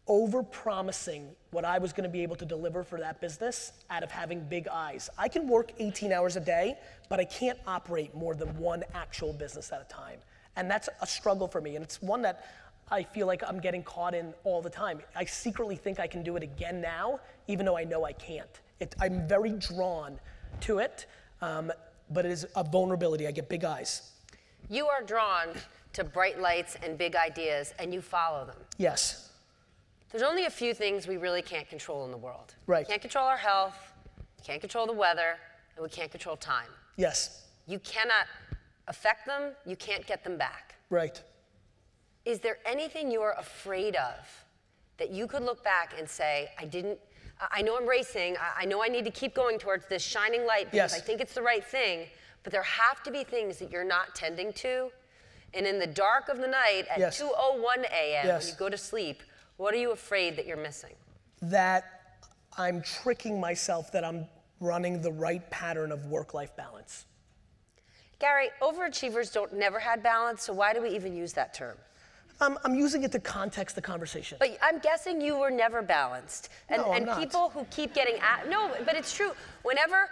over-promising what I was gonna be able to deliver for that business out of having big eyes. I can work 18 hours a day, but I can't operate more than one actual business at a time. And that's a struggle for me, and it's one that I feel like I'm getting caught in all the time. I secretly think I can do it again now, even though I know I can't. I'm very drawn to it, but it is a vulnerability. I get big eyes. You are drawn to bright lights and big ideas, and you follow them. Yes. There's only a few things we really can't control in the world. Right. We can't control our health, we can't control the weather, and we can't control time. Yes. You cannot affect them, you can't get them back. Right. Is there anything you're afraid of that you could look back and say, I know I'm racing, I know I need to keep going towards this shining light because I think it's the right thing, but there have to be things that you're not tending to, and in the dark of the night at 2:01 a.m. when you go to sleep, what are you afraid that you're missing? That I'm tricking myself that I'm running the right pattern of work-life balance. Gary, overachievers never had balance, so why do we even use that term? I'm using it to context the conversation. But I'm guessing you were never balanced. And, no, I'm not. People who keep getting no, but it's true. Whenever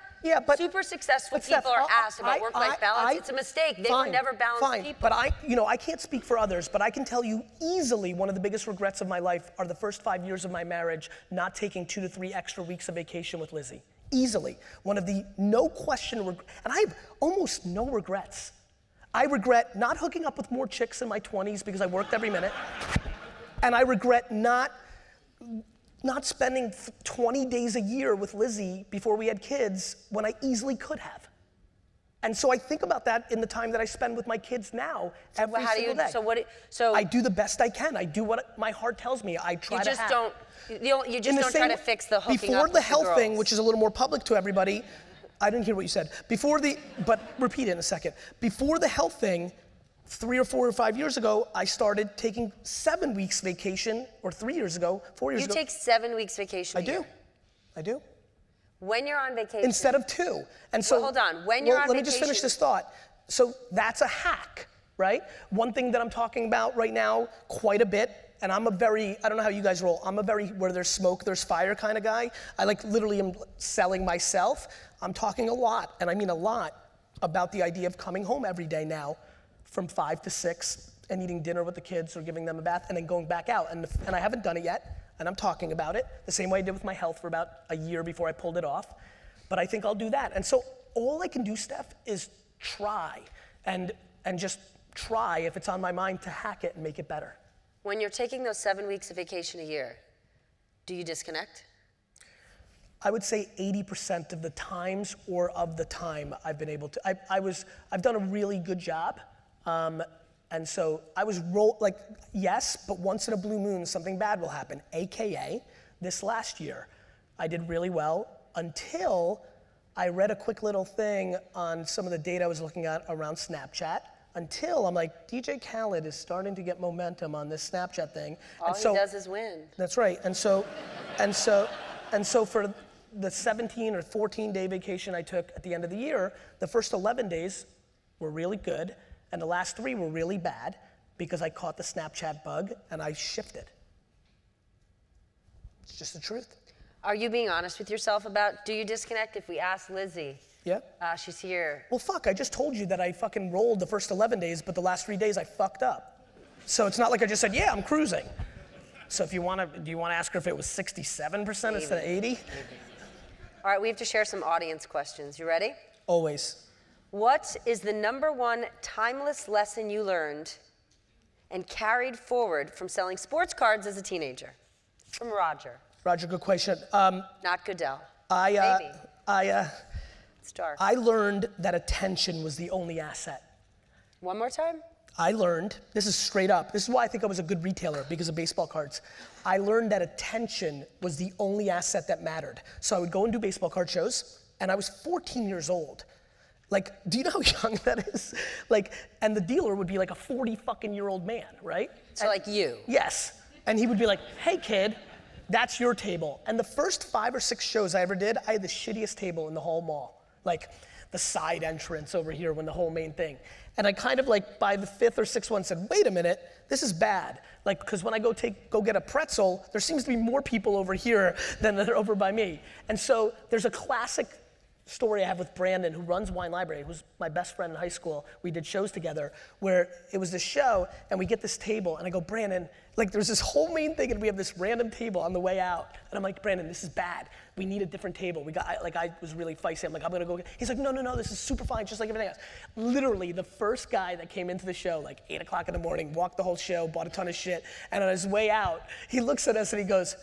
super successful people Steph, are asked about work-life balance, it's a mistake. They were never balanced people. But I can't speak for others, but I can tell you easily one of the biggest regrets of my life are the first 5 years of my marriage not taking 2 to 3 extra weeks of vacation with Lizzie. Easily. One of the no question, and I have almost no regrets. I regret not hooking up with more chicks in my 20s because I worked every minute. And I regret not spending 20 days a year with Lizzie before we had kids when I easily could have. And so I think about that in the time that I spend with my kids now every single day. I do the best I can. I do what my heart tells me. I try to hack. You just don't try to fix the hooking before up the with health the girls. thing, which is a little more public to everybody, I didn't hear what you said. But repeat it in a second. Before the health thing, 3 or 4 or 5 years ago, I started taking 7 weeks vacation, or 3 years ago, 4 years ago. You take 7 weeks vacation a year? I do. When you're on vacation. Instead of 2. And so, hold on, when you're on let vacation. me just finish this thought. So that's a hack, right? One thing that I'm talking about right now quite a bit, and I don't know how you guys roll, I'm a very where there's smoke, there's fire kind of guy. I literally am selling myself. I'm talking a lot, and I mean a lot, about the idea of coming home every day now from 5 to 6 and eating dinner with the kids or giving them a bath and then going back out. And I haven't done it yet, and I'm talking about it the same way I did with my health for about a year before I pulled it off. But I think I'll do that. And so all I can do, Steph, is try and just try, if it's on my mind, to hack it and make it better. When you're taking those 7 weeks of vacation a year, do you disconnect? I would say 80% of the times or of the time I've been able to. I've done a really good job. And so I was yes, but once in a blue moon, something bad will happen. AKA, this last year, I did really well until I read a quick little thing on some of the data I was looking at around Snapchat. Until I'm like, DJ Khaled is starting to get momentum on this Snapchat thing. All he does is win. That's right. And so for the 17 or 14-day vacation I took at the end of the year, the first 11 days were really good, and the last 3 were really bad because I caught the Snapchat bug and I shifted. It's just the truth. Are you being honest with yourself about, do you disconnect? If we ask Lizzie, Yeah? She's here. Well, fuck, I just told you that I fucking rolled the first 11 days, but the last 3 days I fucked up. So it's not like I just said, yeah, I'm cruising. So if you wanna, do you wanna ask her if it was 67% instead of 80? All right, we have to share some audience questions. You ready? Always. What is the #1 timeless lesson you learned and carried forward from selling sports cards as a teenager? From Roger. Roger, good question. Not Goodell. Maybe. It's dark. I learned that attention was the only asset. One more time? I learned, this is straight up, this is why I think I was a good retailer, because of baseball cards. I learned that attention was the only asset that mattered. So I would go and do baseball card shows, and I was 14 years old. Like, do you know how young that is? Like, and the dealer would be like a 40-fucking-year-old man, right? So like you? Yes. And he would be like, hey kid, that's your table. And the first 5 or 6 shows I ever did, I had the shittiest table in the whole mall. Like, the side entrance over here when the whole main thing. And I kind of like, by the 5th or 6th one said, wait a minute, this is bad. Like, because when I go get a pretzel, there seems to be more people over here than that are over by me. And so there's a classic story I have with Brandon, who runs Wine Library, who's my best friend in high school. We did shows together where it was this show and we get this table and I go, Brandon, like there's this whole main thing and we have this random table on the way out. And I'm like, Brandon, this is bad. We need a different table. I was really feisty. I'm like, I'm gonna go he's like, no, this is super fine, just like everything else. Literally the first guy that came into the show, like 8 o'clock in the morning, walked the whole show, bought a ton of shit. And on his way out, he looks at us and he goes,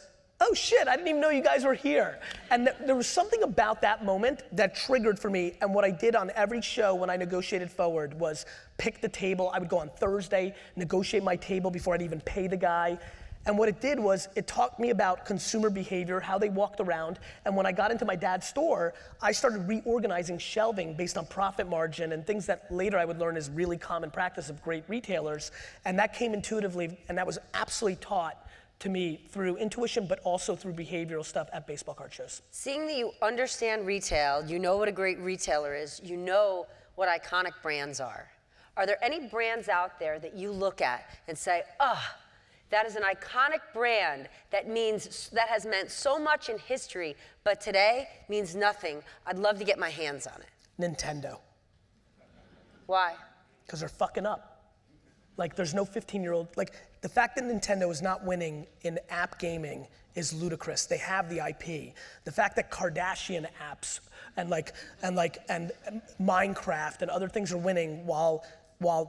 oh shit, I didn't even know you guys were here. And there was something about that moment that triggered for me. And what I did on every show when I negotiated forward was pick the table. I would go on Thursday, negotiate my table before I'd even pay the guy. And what it did was it taught me about consumer behavior, how they walked around. And when I got into my dad's store, I started reorganizing shelving based on profit margin and things that later I would learn is really common practice of great retailers. And that came intuitively, and that was absolutely taught to me through intuition, but also through behavioral stuff at baseball card shows. Seeing that you understand retail, you know what a great retailer is, you know what iconic brands are. Are there any brands out there that you look at and say, that is an iconic brand that has meant so much in history, but today means nothing. I'd love to get my hands on it. Nintendo. Why? Because they're fucking up. Like there's no 15-year-old, like the fact that Nintendo is not winning in app gaming is ludicrous. They have the IP. The fact that Kardashian apps and Minecraft and other things are winning while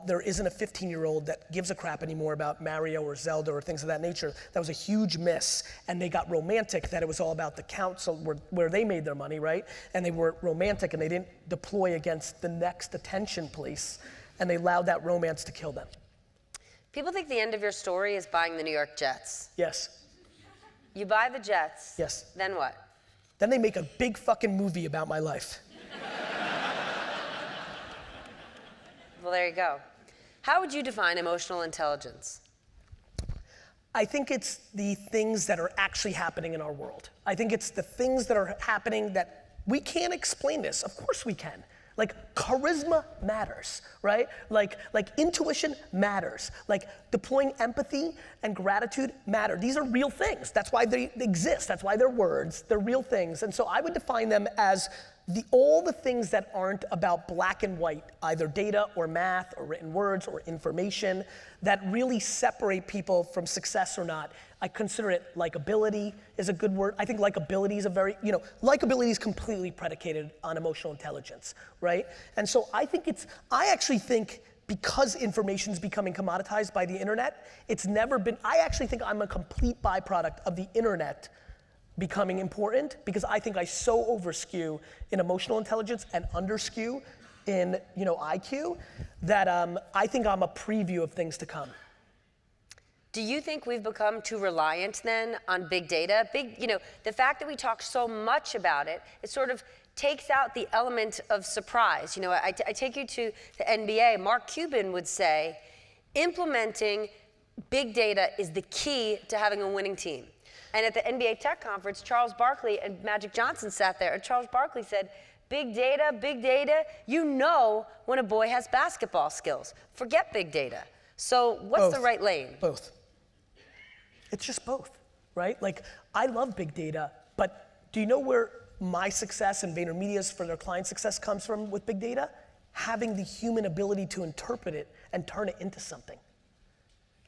there isn't a 15-year-old that gives a crap anymore about Mario or Zelda or things of that nature, that was a huge miss. And they got romantic that it was all about the council where they made their money, right? And they were romantic and they didn't deploy against the next attention police, and they allowed that romance to kill them. People think the end of your story is buying the New York Jets. Yes. You buy the Jets. Yes. Then what? Then they make a big fucking movie about my life. Well, there you go. How would you define emotional intelligence? I think it's the things that are actually happening in our world. I think it's the things that are happening that we can't explain this. Of course we can. Like charisma matters, right? Like intuition matters. Like deploying empathy and gratitude matter. These are real things. That's why they exist. That's why they're words. They're real things. And so I would define them as all the things that aren't about black and white, either data or math or written words or information, that really separate people from success or not. I consider it likability is a good word. I think likability is likability is completely predicated on emotional intelligence, right? And so I actually think because information is becoming commoditized by the internet, I actually think I'm a complete byproduct of the internet becoming important, because I think I so overskew in emotional intelligence and underskew in IQ that I think I'm a preview of things to come. Do you think we've become too reliant then on big data? The fact that we talk so much about it, it sort of takes out the element of surprise. I take you to the NBA. Mark Cuban would say, implementing big data is the key to having a winning team. And at the NBA Tech Conference, Charles Barkley and Magic Johnson sat there, and Charles Barkley said, big data, you know when a boy has basketball skills. Forget big data. So what's the right lane? Both. It's just both, right? Like, I love big data, but do you know where my success and VaynerMedia's for their client success comes from with big data, having the human ability to interpret it and turn it into something.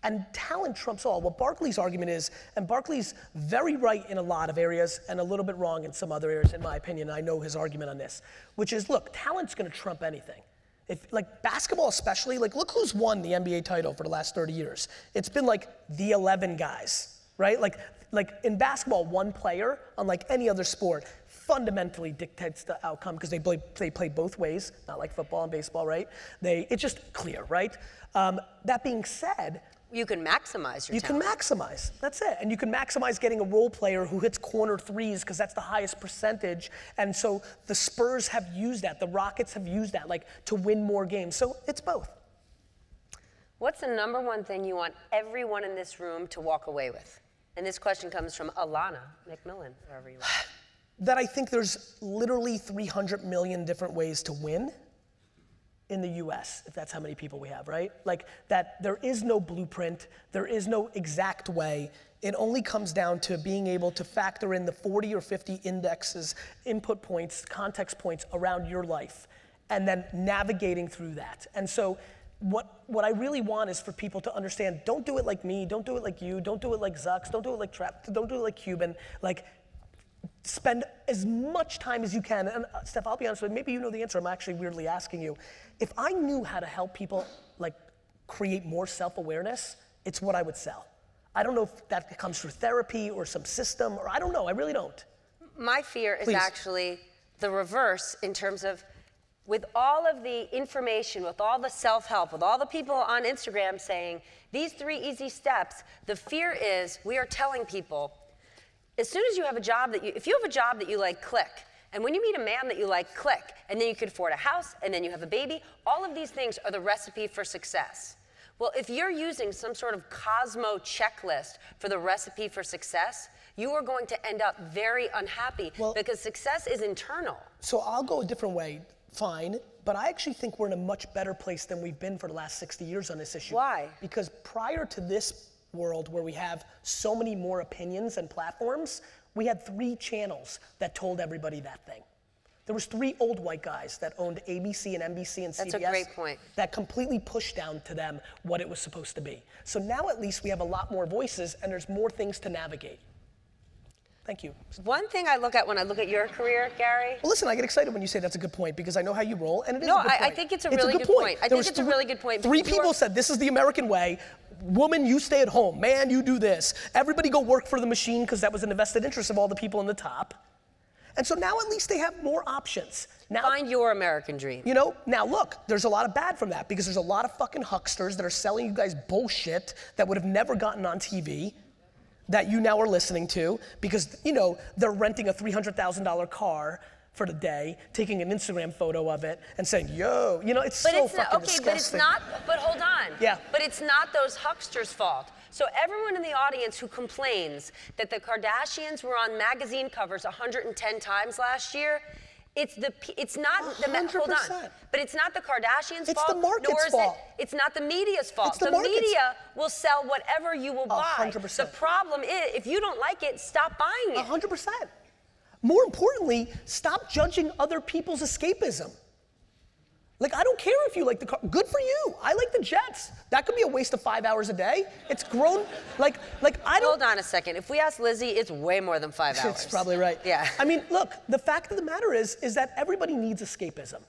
And talent trumps all. What Barkley's argument is, and Barkley's very right in a lot of areas and a little bit wrong in some other areas, in my opinion. I know his argument on this, which is, look, talent's gonna trump anything. If, like basketball especially, like look who's won the NBA title for the last 30 years. It's been like the 11 guys, right? Like in basketball, one player, unlike any other sport, fundamentally dictates the outcome because they play both ways, not like football and baseball, right? It's just clear, right? That being said, you can maximize your talent. You can maximize, that's it. And you can maximize getting a role player who hits corner threes because that's the highest percentage. And so the Spurs have used that, the Rockets have used that, like to win more games. So it's both. What's the number one thing you want everyone in this room to walk away with? And this question comes from Alana McMillan, wherever you are. That I think there's literally 300 million different ways to win in the US, if that's how many people we have, right? Like that there is no blueprint, there is no exact way. It only comes down to being able to factor in the 40 or 50 indexes, input points, context points around your life, and then navigating through that. And so what I really want is for people to understand, don't do it like me, don't do it like you, don't do it like Zucks, don't do it like Trap, don't do it like Cuban, like spend as much time as you can. And Steph, I'll be honest with you, maybe you know the answer, I'm actually weirdly asking you. If I knew how to help people like create more self-awareness, it's what I would sell. I don't know if that comes through therapy or some system, or I don't know, I really don't. My fear is actually the reverse in terms of with all of the information, with all the self-help, with all the people on Instagram saying these 3 easy steps, the fear is we are telling people, as soon as you have a job if you have a job that you like, click. And when you meet a man that you like, click. And then you could afford a house, and then you have a baby. All of these things are the recipe for success. Well, if you're using some sort of Cosmo checklist for the recipe for success, you are going to end up very unhappy because success is internal. So I'll go a different way, fine. But I actually think we're in a much better place than we've been for the last 60 years on this issue. Why? Because prior to this world where we have so many more opinions and platforms, we had 3 channels that told everybody that thing. There was 3 old white guys that owned ABC and NBC and CBS. That's a great point. That completely pushed down to them what it was supposed to be. So now at least we have a lot more voices and there's more things to navigate. Thank you. One thing I look at when I look at your career, Gary. Well, listen, I get excited when you say that's a good point because I know how you roll, and it is a good point. I think it's a really good point. I think it's a really good point. 3 people said this is the American way. Woman, you stay at home. Man, you do this. Everybody go work for the machine because that was in the vested interest of all the people in the top. And so now at least they have more options. Now, find your American dream. You know, now look, there's a lot of bad from that because there's a lot of fucking hucksters that are selling you guys bullshit that would have never gotten on TV that you now are listening to because, you know, they're renting a $300,000 car for the day, taking an Instagram photo of it and saying, yo, you know, it's so fucking disgusting. But it's not, but hold on. Yeah. But it's not those hucksters' fault. So everyone in the audience who complains that the Kardashians were on magazine covers 110 times last year, it's not 100%. Hold on. But it's not the Kardashians' fault. It's the market's fault. It's not the media's fault. It's the media will sell whatever you will buy. 100%. The problem is, if you don't like it, stop buying it. 100%. More importantly, stop judging other people's escapism. Like, I don't care if you like the car. Good for you. I like the Jets. That could be a waste of 5 hours a day. It's grown, like I don't. Hold on a second. If we ask Lizzie, it's way more than 5 hours. It's probably right. Yeah. I mean, look, the fact of the matter is that everybody needs escapism.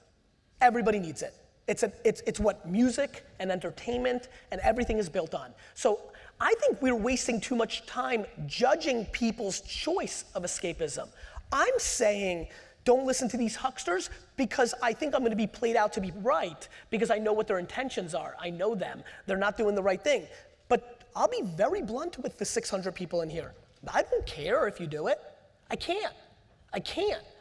Everybody needs it. It's what music and entertainment and everything is built on. So I think we're wasting too much time judging people's choice of escapism. I'm saying don't listen to these hucksters because I think I'm gonna be played out to be right because I know what their intentions are. I know them. They're not doing the right thing. But I'll be very blunt with the 600 people in here. I don't care if you do it. I can't.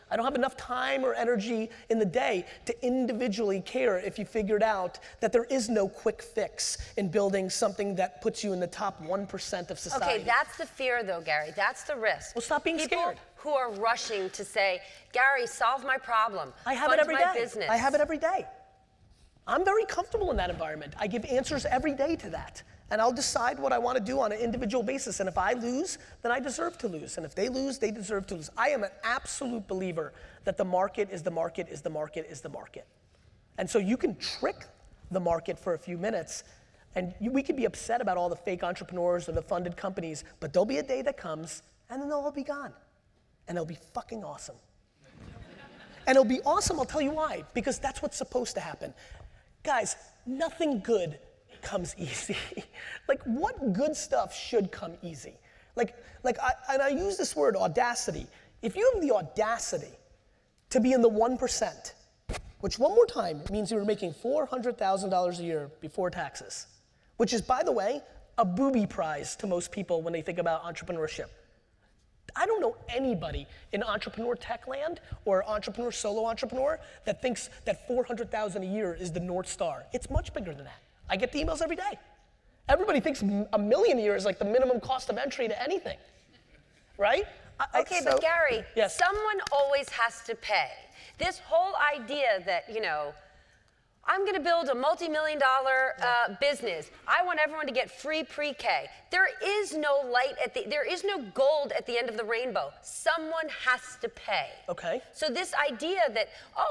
I don't have enough time or energy in the day to individually care if you figured out that there is no quick fix in building something that puts you in the top 1% of society. Okay, that's the fear though, Gary. That's the risk. Well, stop being scared. People who are rushing to say, Gary, solve my problem. I have it every day. Business. I have it every day. I'm very comfortable in that environment. I give answers every day to that. And I'll decide what I want to do on an individual basis. And if I lose, then I deserve to lose. And if they lose, they deserve to lose. I am an absolute believer that the market is the market is the market is the market. And so you can trick the market for a few minutes, and we could be upset about all the fake entrepreneurs or the funded companies, but there'll be a day that comes, and then they'll all be gone. And it'll be fucking awesome. And it'll be awesome, I'll tell you why, because that's what's supposed to happen. Guys, nothing good comes easy. Like, what good stuff should come easy? And I use this word, audacity. If you have the audacity to be in the 1%, which one more time means you were making $400,000 a year before taxes, which is, by the way, a booby prize to most people when they think about entrepreneurship. I don't know anybody in entrepreneur tech land or entrepreneur, solo entrepreneur that thinks that 400,000 a year is the North Star. It's much bigger than that. I get the emails every day. Everybody thinks $1 million a year is like the minimum cost of entry to anything, right? Okay, but Gary, yes. Someone always has to pay. This whole idea that, I'm going to build a multi-million-dollar business. I want everyone to get free pre-K. There is no there is no gold at the end of the rainbow. Someone has to pay. Okay. So this idea that,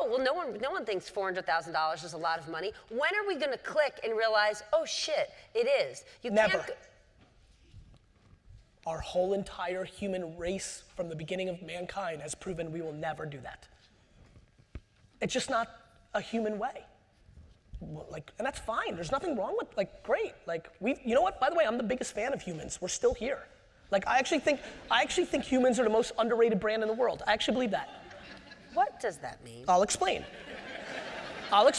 no one thinks $400,000 is a lot of money. When are we going to click and realize, oh shit, it is? Never. Our whole entire human race from the beginning of mankind has proven we will never do that. It's just not a human way. And that's fine. There's nothing wrong with, great. You know what? By the way, I'm the biggest fan of humans. We're still here. I actually think humans are the most underrated brand in the world. I actually believe that. What does that mean? I'll explain. I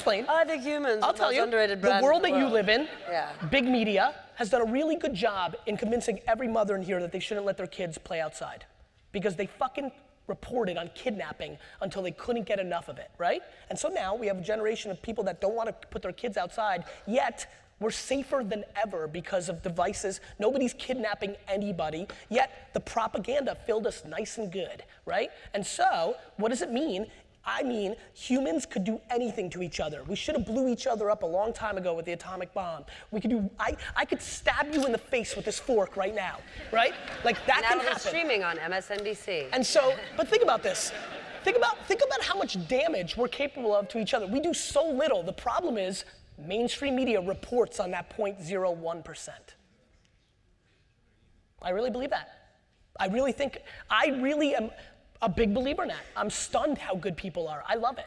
think humans are the most underrated brand. The world that you live in, yeah. Big media, has done a really good job in convincing every mother in here that they shouldn't let their kids play outside. Because they fucking reported on kidnapping until they couldn't get enough of it, right? And so now we have a generation of people that don't want to put their kids outside, yet we're safer than ever because of devices. Nobody's kidnapping anybody, yet the propaganda filled us nice and good, right? And so, what does it mean? I mean, humans could do anything to each other. We should have blew each other up a long time ago with the atomic bomb. We could do, I could stab you in the face with this fork right now, right? That can happen. Streaming on MSNBC. And so, but think about this. Think about how much damage we're capable of to each other. We do so little. The problem is mainstream media reports on that 0.01%. I really believe that. I really am a big believer in that. I'm stunned how good people are. I love it.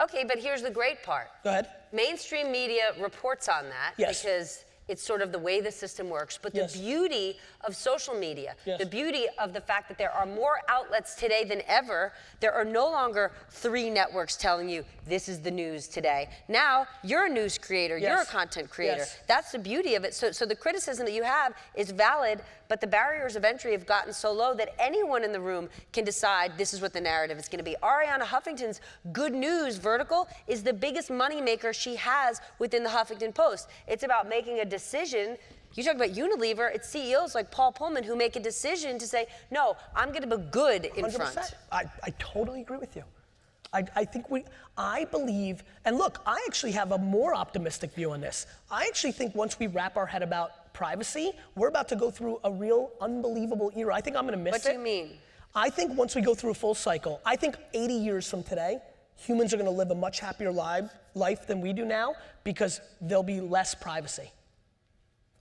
Okay, but here's the great part. Go ahead. Mainstream media reports on that because it's sort of the way the system works. But the beauty of social media, the beauty of the fact that there are more outlets today than ever, there are no longer 3 networks telling you this is the news today. Now you're a news creator, you're a content creator. That's the beauty of it. So the criticism that you have is valid, but the barriers of entry have gotten so low that anyone in the room can decide this is what the narrative is going to be. Ariana Huffington's Good News vertical is the biggest moneymaker she has within the Huffington Post. It's about making a decision. You talk about Unilever, it's CEOs like Paul Pullman who make a decision to say, no, I'm going to be good in 100%. Front. I totally agree with you. I believe, and look, I actually have a more optimistic view on this. I actually think once we wrap our head about privacy, we're about to go through a real unbelievable era. I think I'm going to miss it. What do you mean? I think once we go through a full cycle, I think 80 years from today, humans are going to live a much happier life than we do now because there'll be less privacy.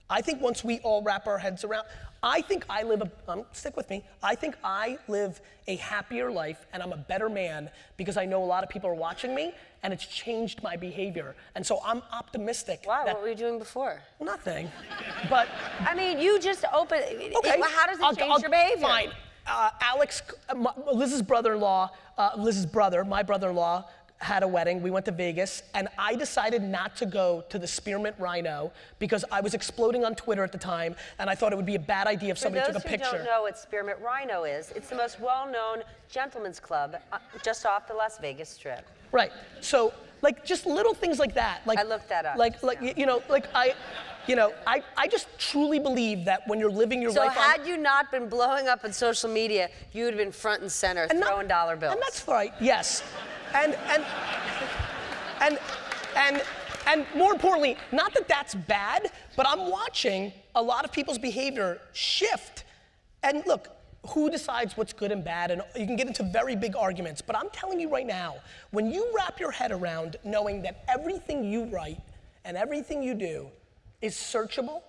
I think once we all wrap our heads around, I think I live stick with me, I think I live a happier life and I'm a better man because I know a lot of people are watching me and it's changed my behavior. And so I'm optimistic. Why? What were you doing before? Nothing. But I mean, you just open, okay. How does it change your behavior? Fine. Alex, Liz's brother-in-law, Liz's brother, my brother-in-law, had a wedding. We went to Vegas, and I decided not to go to the Spearmint Rhino because I was exploding on Twitter at the time, and I thought it would be a bad idea if somebody took a picture. For those who don't know what Spearmint Rhino is, it's the most well-known gentleman's club just off the Las Vegas Strip. Right. So, just little things like that. I looked that up. I just truly believe that when you're living your life. So had you not been blowing up on social media, you would have been front and center throwing dollar bills. And that's right. Yes. And And more importantly, not that that's bad, but I'm watching a lot of people's behavior shift. And look, who decides what's good and bad? And you can get into very big arguments, but I'm telling you right now, when you wrap your head around knowing that everything you write and everything you do is searchable,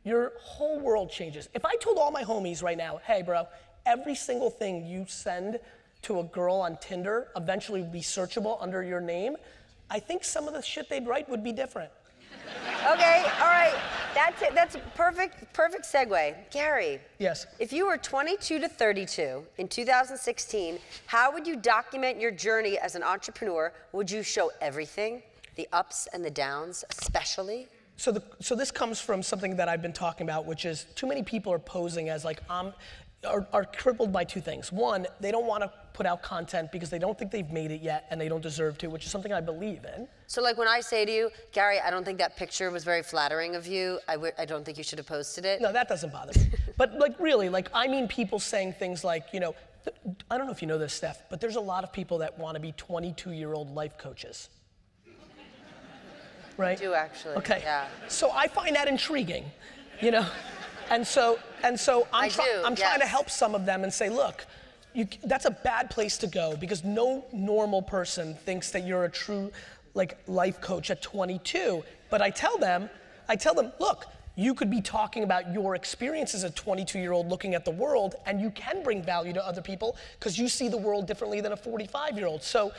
your whole world changes. If I told all my homies right now, hey bro, every single thing you send to a girl on Tinder eventually would be searchable under your name, I think some of the shit they'd write would be different. Okay, all right. That's it. That's a perfect segue. Gary. Yes. If you were 22 to 32 in 2016, how would you document your journey as an entrepreneur? Would you show everything, the ups and the downs, especially? So this comes from something that I've been talking about, which is too many people are posing as like are crippled by two things. One, they don't want to put out content because they don't think they've made it yet and they don't deserve to, which is something I believe in. So like when I say to you, Gary, I don't think that picture was very flattering of you, I don't think you should have posted it. No, that doesn't bother me. But like really, like I mean people saying things like, you know, I don't know if you know this, Steph, but there's a lot of people that want to be 22-year-old life coaches. Right? I do actually, okay. Yeah. So I find that intriguing, you know? And so I'm trying to help some of them and say, look, that's a bad place to go because no normal person thinks that you're a true like life coach at 22. But I tell them, look, you could be talking about your experience as a 22-year-old looking at the world and you can bring value to other people because you see the world differently than a 45-year-old. So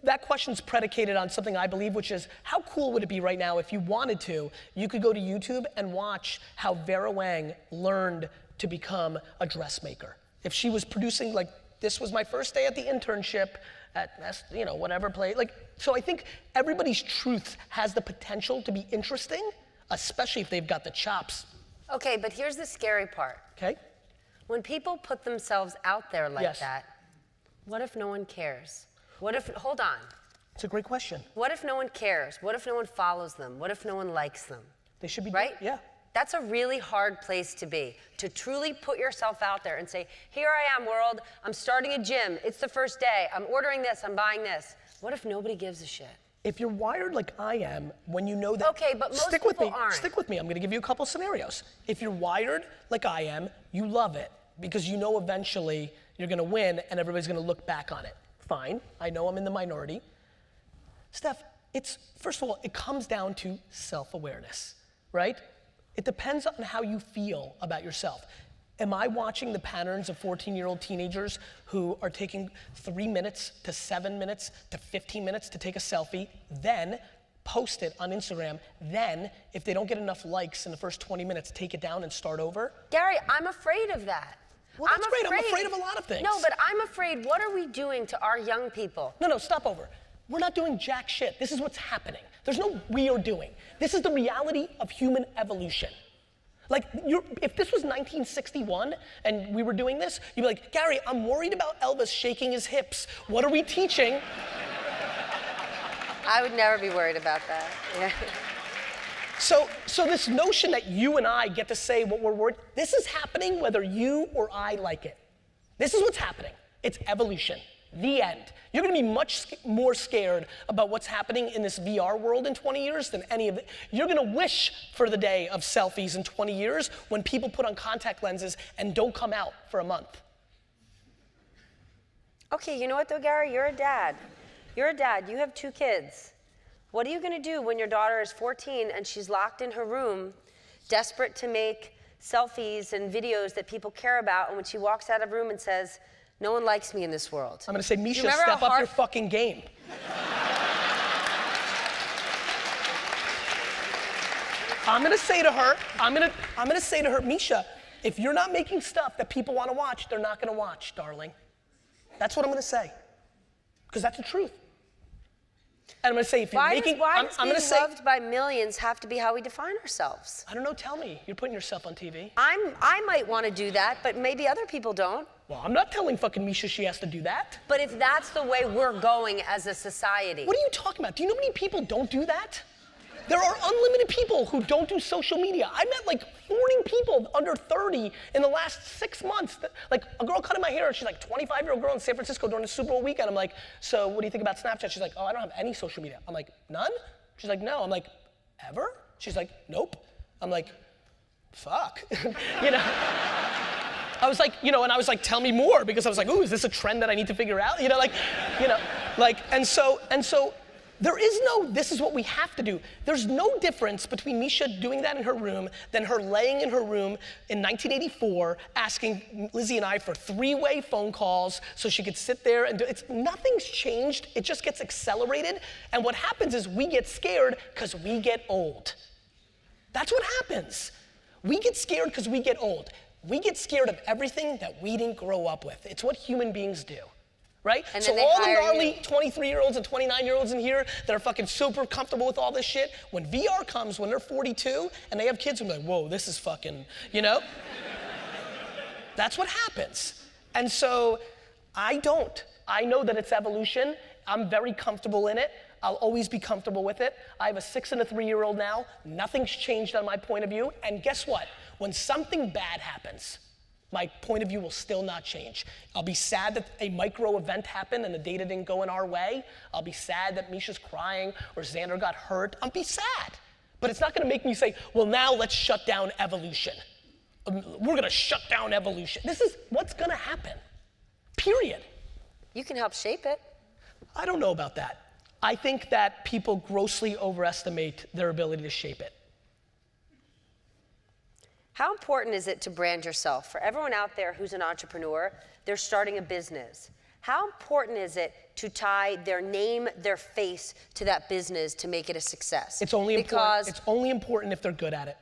that question's predicated on something I believe, which is how cool would it be right now if you wanted to, you could go to YouTube and watch how Vera Wang learned to become a dressmaker. If she was producing, like, this was my first day at the internship at, you know, whatever place, like, so I think everybody's truth has the potential to be interesting, especially if they've got the chops. Okay, but here's the scary part. Okay. When people put themselves out there like Yes. that, what if no one cares? What if, hold on. It's a great question. What if no one cares? What if no one follows them? What if no one likes them? They should be, right? Yeah. That's a really hard place to be, to truly put yourself out there and say, here I am, world. I'm starting a gym. It's the first day. I'm ordering this. I'm buying this. What if nobody gives a shit? If you're wired like I am, when you know that, okay, but most stick people with me. aren't. Stick with me. I'm going to give you a couple scenarios. If you're wired like I am, you love it because you know eventually you're going to win and everybody's going to look back on it. Fine. I know I'm in the minority. Steph, first of all, it comes down to self-awareness, right? It depends on how you feel about yourself. Am I watching the patterns of 14-year-old teenagers who are taking 3 minutes to 7 minutes to 15 minutes to take a selfie, then post it on Instagram, then if they don't get enough likes in the first 20 minutes, take it down and start over? Gary, I'm afraid of that. Well, that's great. I'm afraid of a lot of things. No, but I'm afraid, what are we doing to our young people? No, stop over. We're not doing jack shit. This is what's happening. There's no we are doing. This is the reality of human evolution. Like, if this was 1961 and we were doing this, you'd be like, Gary, I'm worried about Elvis shaking his hips. What are we teaching? I would never be worried about that. Yeah. So this notion that you and I get to say what we're worried, this is happening whether you or I like it. This is what's happening. It's evolution. The end. You're gonna be much more scared about what's happening in this VR world in 20 years than any of it. You're gonna wish for the day of selfies in 20 years when people put on contact lenses and don't come out for a month. Okay, you know what though, Gary? You're a dad. You're a dad. You have 2 kids. What are you gonna do when your daughter is 14 and she's locked in her room, desperate to make selfies and videos that people care about, and when she walks out of the room and says, no one likes me in this world? I'm gonna say, Misha, step up your fucking game. I'm gonna say to her, Misha, if you're not making stuff that people wanna watch, they're not gonna watch, darling. That's what I'm gonna say. Because that's the truth. And I'm gonna say, if you're making, why does being loved by millions have to be how we define ourselves? I don't know, tell me. You're putting yourself on TV. I might wanna do that, but maybe other people don't. Well, I'm not telling fucking Misha she has to do that. But if that's the way we're going as a society. What are you talking about? Do you know how many people don't do that? There are unlimited people who don't do social media. I met like 40 people under 30 in the last 6 months. Like a girl cutting my hair, she's like 25-year-old girl in San Francisco during the Super Bowl weekend. I'm like, so what do you think about Snapchat? She's like, oh, I don't have any social media. I'm like, none? She's like, no. I'm like, ever? She's like, nope. I'm like, fuck. You know? I was like, you know, and I was like, tell me more, because I was like, ooh, is this a trend that I need to figure out? You know, and so there is no, this is what we have to do. There's no difference between Misha doing that in her room than her laying in her room in 1984 asking Lizzie and I for 3-way phone calls so she could sit there and do, nothing's changed, it just gets accelerated. And what happens is we get scared because we get old. That's what happens. We get scared because we get old. We get scared of everything that we didn't grow up with. It's what human beings do. Right? And so all the gnarly 23-year-olds and 29-year-olds in here that are fucking super comfortable with all this shit, when VR comes, when they're 42 and they have kids, I'm like, whoa, this is fucking, you know? That's what happens. And so I don't. I know that it's evolution. I'm very comfortable in it. I'll always be comfortable with it. I have a 6 and a 3-year-old now. Nothing's changed on my point of view. And guess what? When something bad happens, my point of view will still not change. I'll be sad that a micro event happened and the data didn't go in our way. I'll be sad that Misha's crying or Xander got hurt. I'll be sad. But it's not gonna make me say, well, now let's shut down evolution. We're gonna shut down evolution. This is what's gonna happen, period. You can help shape it. I don't know about that. I think that people grossly overestimate their ability to shape it. How important is it to brand yourself? For everyone out there who's an entrepreneur, they're starting a business. How important is it to tie their name, their face to that business to make it a success? It's only important. It's only important if they're good at it.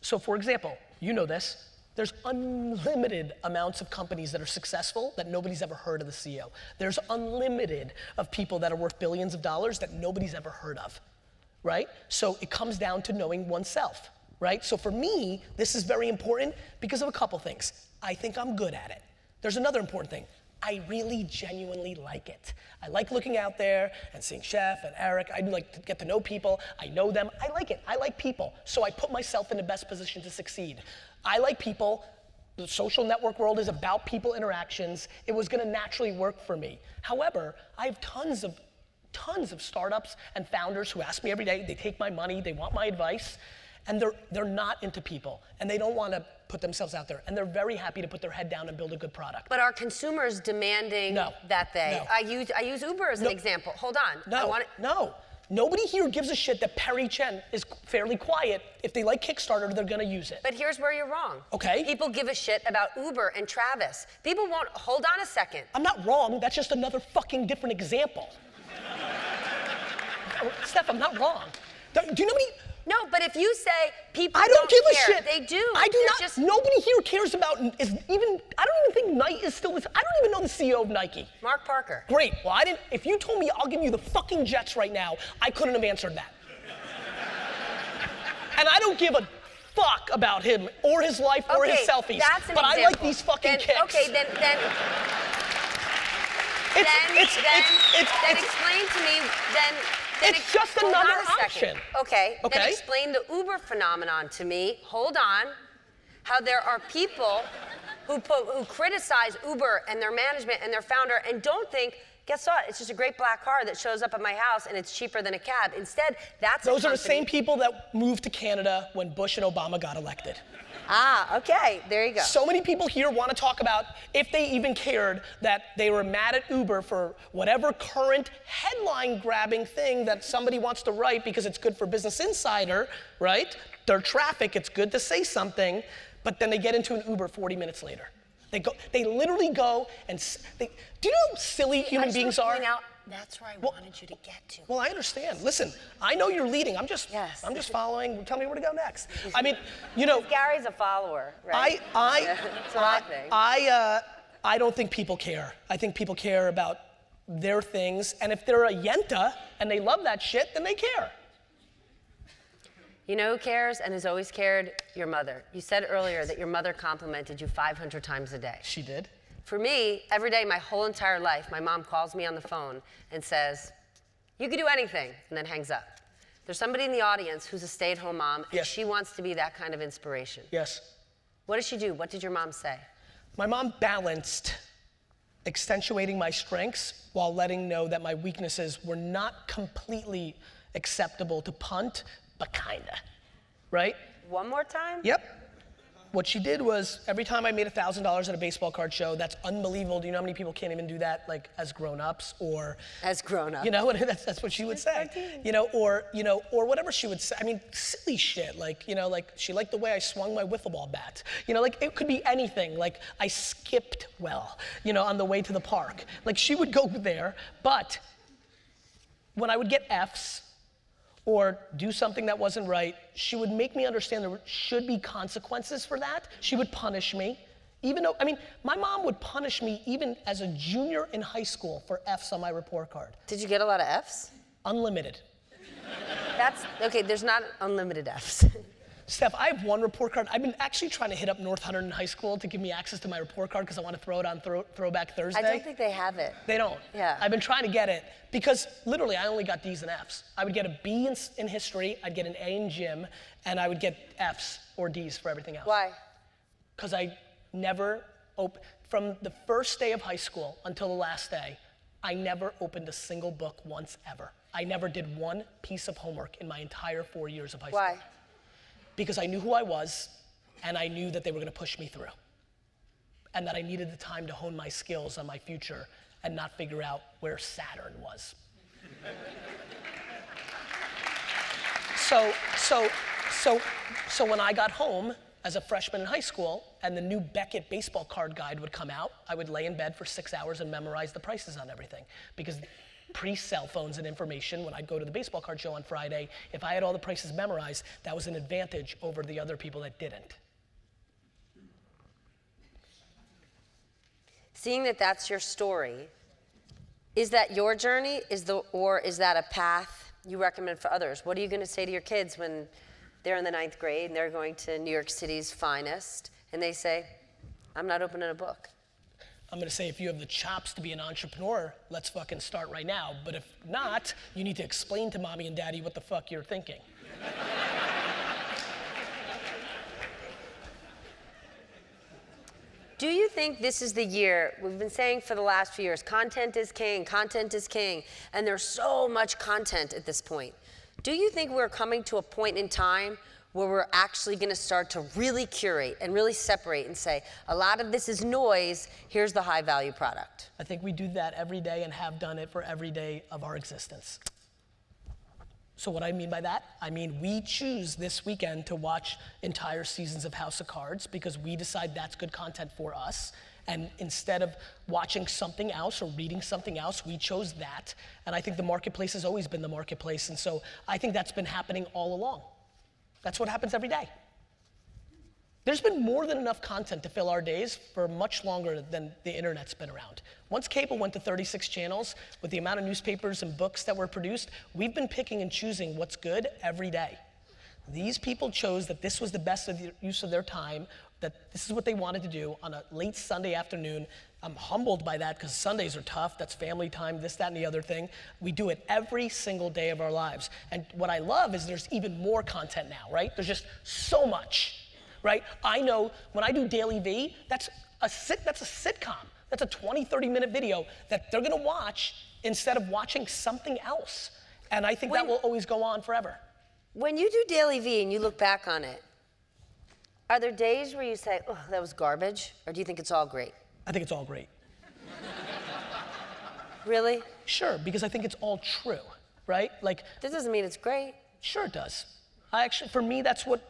So for example, you know this, there's unlimited amounts of companies that are successful that nobody's ever heard of the CEO. There's unlimited of people that are worth billions of dollars that nobody's ever heard of. Right? So it comes down to knowing oneself, right? So for me, this is very important because of a couple things. I think I'm good at it. There's another important thing. I really genuinely like it. I like looking out there and seeing Chef and Eric. I like to get to know people. I know them. I like it. I like people. So I put myself in the best position to succeed. I like people. The social network world is about people interactions. It was gonna naturally work for me. However, I have tons of startups and founders who ask me every day, they take my money, they want my advice, and they're not into people, and they don't want to put themselves out there, and they're very happy to put their head down and build a good product. But are consumers demanding that they? No. I use Uber as an example. Hold on. No. Nobody here gives a shit that Perry Chen is fairly quiet. If they like Kickstarter, they're gonna use it. But here's where you're wrong. Okay. People give a shit about Uber and Travis. People won't, hold on a second. I'm not wrong, that's just another fucking different example. Steph, I'm not wrong. Do you know how many? No, but if you say people I don't give care, a shit. They do. I do not. Nobody here cares about I don't even think Nike is still. I don't even know the CEO of Nike. Mark Parker. Great. Well, if you told me I'll give you the fucking Jets right now, I couldn't have answered that. And I don't give a fuck about him or his life or his selfies. That's an but example. I like these fucking kicks. Okay, then explain to me then it's just another option. Okay, then explain the Uber phenomenon to me. Hold on. How there are people who criticize Uber and their management and their founder and don't think, guess what? It's just a great black car that shows up at my house and it's cheaper than a cab. Instead, those are the same people that moved to Canada when Bush and Obama got elected. Ah, okay, there you go. So many people here want to talk about if they even cared that they were mad at Uber for whatever current headline-grabbing thing that somebody wants to write because it's good for Business Insider, right? Their traffic, it's good to say something, but then they get into an Uber 40 minutes later. They literally go and, do you know how silly human beings are? That's where I wanted you to get to. Well, I understand. Listen, I know you're leading. I'm just following. Tell me where to go next. I mean, you know. Gary's a follower, right? That's what I think. I don't think people care. I think people care about their things, and if they're a yenta and they love that shit, then they care. You know who cares and has always cared? Your mother. You said earlier that your mother complimented you 500 times a day. She did? For me, every day, my whole entire life, my mom calls me on the phone and says, you could do anything, and then hangs up. There's somebody in the audience who's a stay-at-home mom, and she wants to be that kind of inspiration. Yes. What does she do? What did your mom say? My mom balanced accentuating my strengths while letting know that my weaknesses were not completely acceptable to punt, but kinda, right? One more time? Yep. What she did was, every time I made $1,000 at a baseball card show, that's unbelievable. Do you know how many people can't even do that, like, as grown-ups, or? As grown-ups. You know, that's what she would say. Or whatever she would say. I mean, silly shit, like, like, she liked the way I swung my wiffle ball bat. Like, it could be anything, like, I skipped well, on the way to the park. Like, she would go there, but when I would get Fs, or do something that wasn't right, she would make me understand there should be consequences for that. She would punish me. Even though, my mom would punish me even as a junior in high school for Fs on my report card. Did you get a lot of Fs? Unlimited. Okay, there's not unlimited Fs. Steph, I have one report card. I've been actually trying to hit up North Hunterdon High School to give me access to my report card because I want to throw it on Throwback Thursday. I don't think they have it. They don't. Yeah. I've been trying to get it because literally I only got D's and F's. I would get a B in history, I'd get an A in gym, and I would get F's or D's for everything else. Why? Because I never from the first day of high school until the last day, I never opened a single book once ever. I never did one piece of homework in my entire 4 years of high school. Why? Because I knew who I was, and I knew that they were gonna push me through. And that I needed the time to hone my skills on my future and not figure out where Saturn was. So when I got home as a freshman in high school and the new Beckett baseball card guide would come out, I would lay in bed for 6 hours and memorize the prices on everything. Because pre-cell phones and information, when I'd go to the baseball card show on Friday, if I had all the prices memorized, that was an advantage over the other people that didn't. Seeing that that's your story, is that your journey, or is that a path you recommend for others? What are you going to say to your kids when they're in the 9th grade and they're going to New York City's finest and they say, I'm not opening a book? I'm gonna say, if you have the chops to be an entrepreneur, let's fucking start right now. But if not, you need to explain to mommy and daddy what the fuck you're thinking. Do you think this is the year, we've been saying for the last few years, content is king, and there's so much content at this point. Do you think we're coming to a point in time where we're actually gonna start to really curate and really separate and say, a lot of this is noise, here's the high value product? I think we do that every day and have done it for every day of our existence. So what I mean by that, I mean we choose this weekend to watch entire seasons of House of Cards because we decide that's good content for us. And instead of watching something else or reading something else, we chose that. And I think the marketplace has always been the marketplace. And so I think that's been happening all along. That's what happens every day. There's been more than enough content to fill our days for much longer than the internet's been around. Once cable went to 36 channels, with the amount of newspapers and books that were produced, we've been picking and choosing what's good every day. These people chose that this was the best use of their time, that this is what they wanted to do on a late Sunday afternoon. I'm humbled by that because Sundays are tough. That's family time, this, that, and the other thing. We do it every single day of our lives. And what I love is there's even more content now, right? There's just so much, right? I know when I do Daily V, that's a sitcom. That's a 20, 30-minute video that they're gonna watch instead of watching something else. And I think that will always go on forever. When you do Daily V and you look back on it, are there days where you say, oh, that was garbage? Or do you think it's all great? I think it's all great. Really? Sure, because I think it's all true, right? Like, that doesn't mean it's great. Sure it does. For me, that's what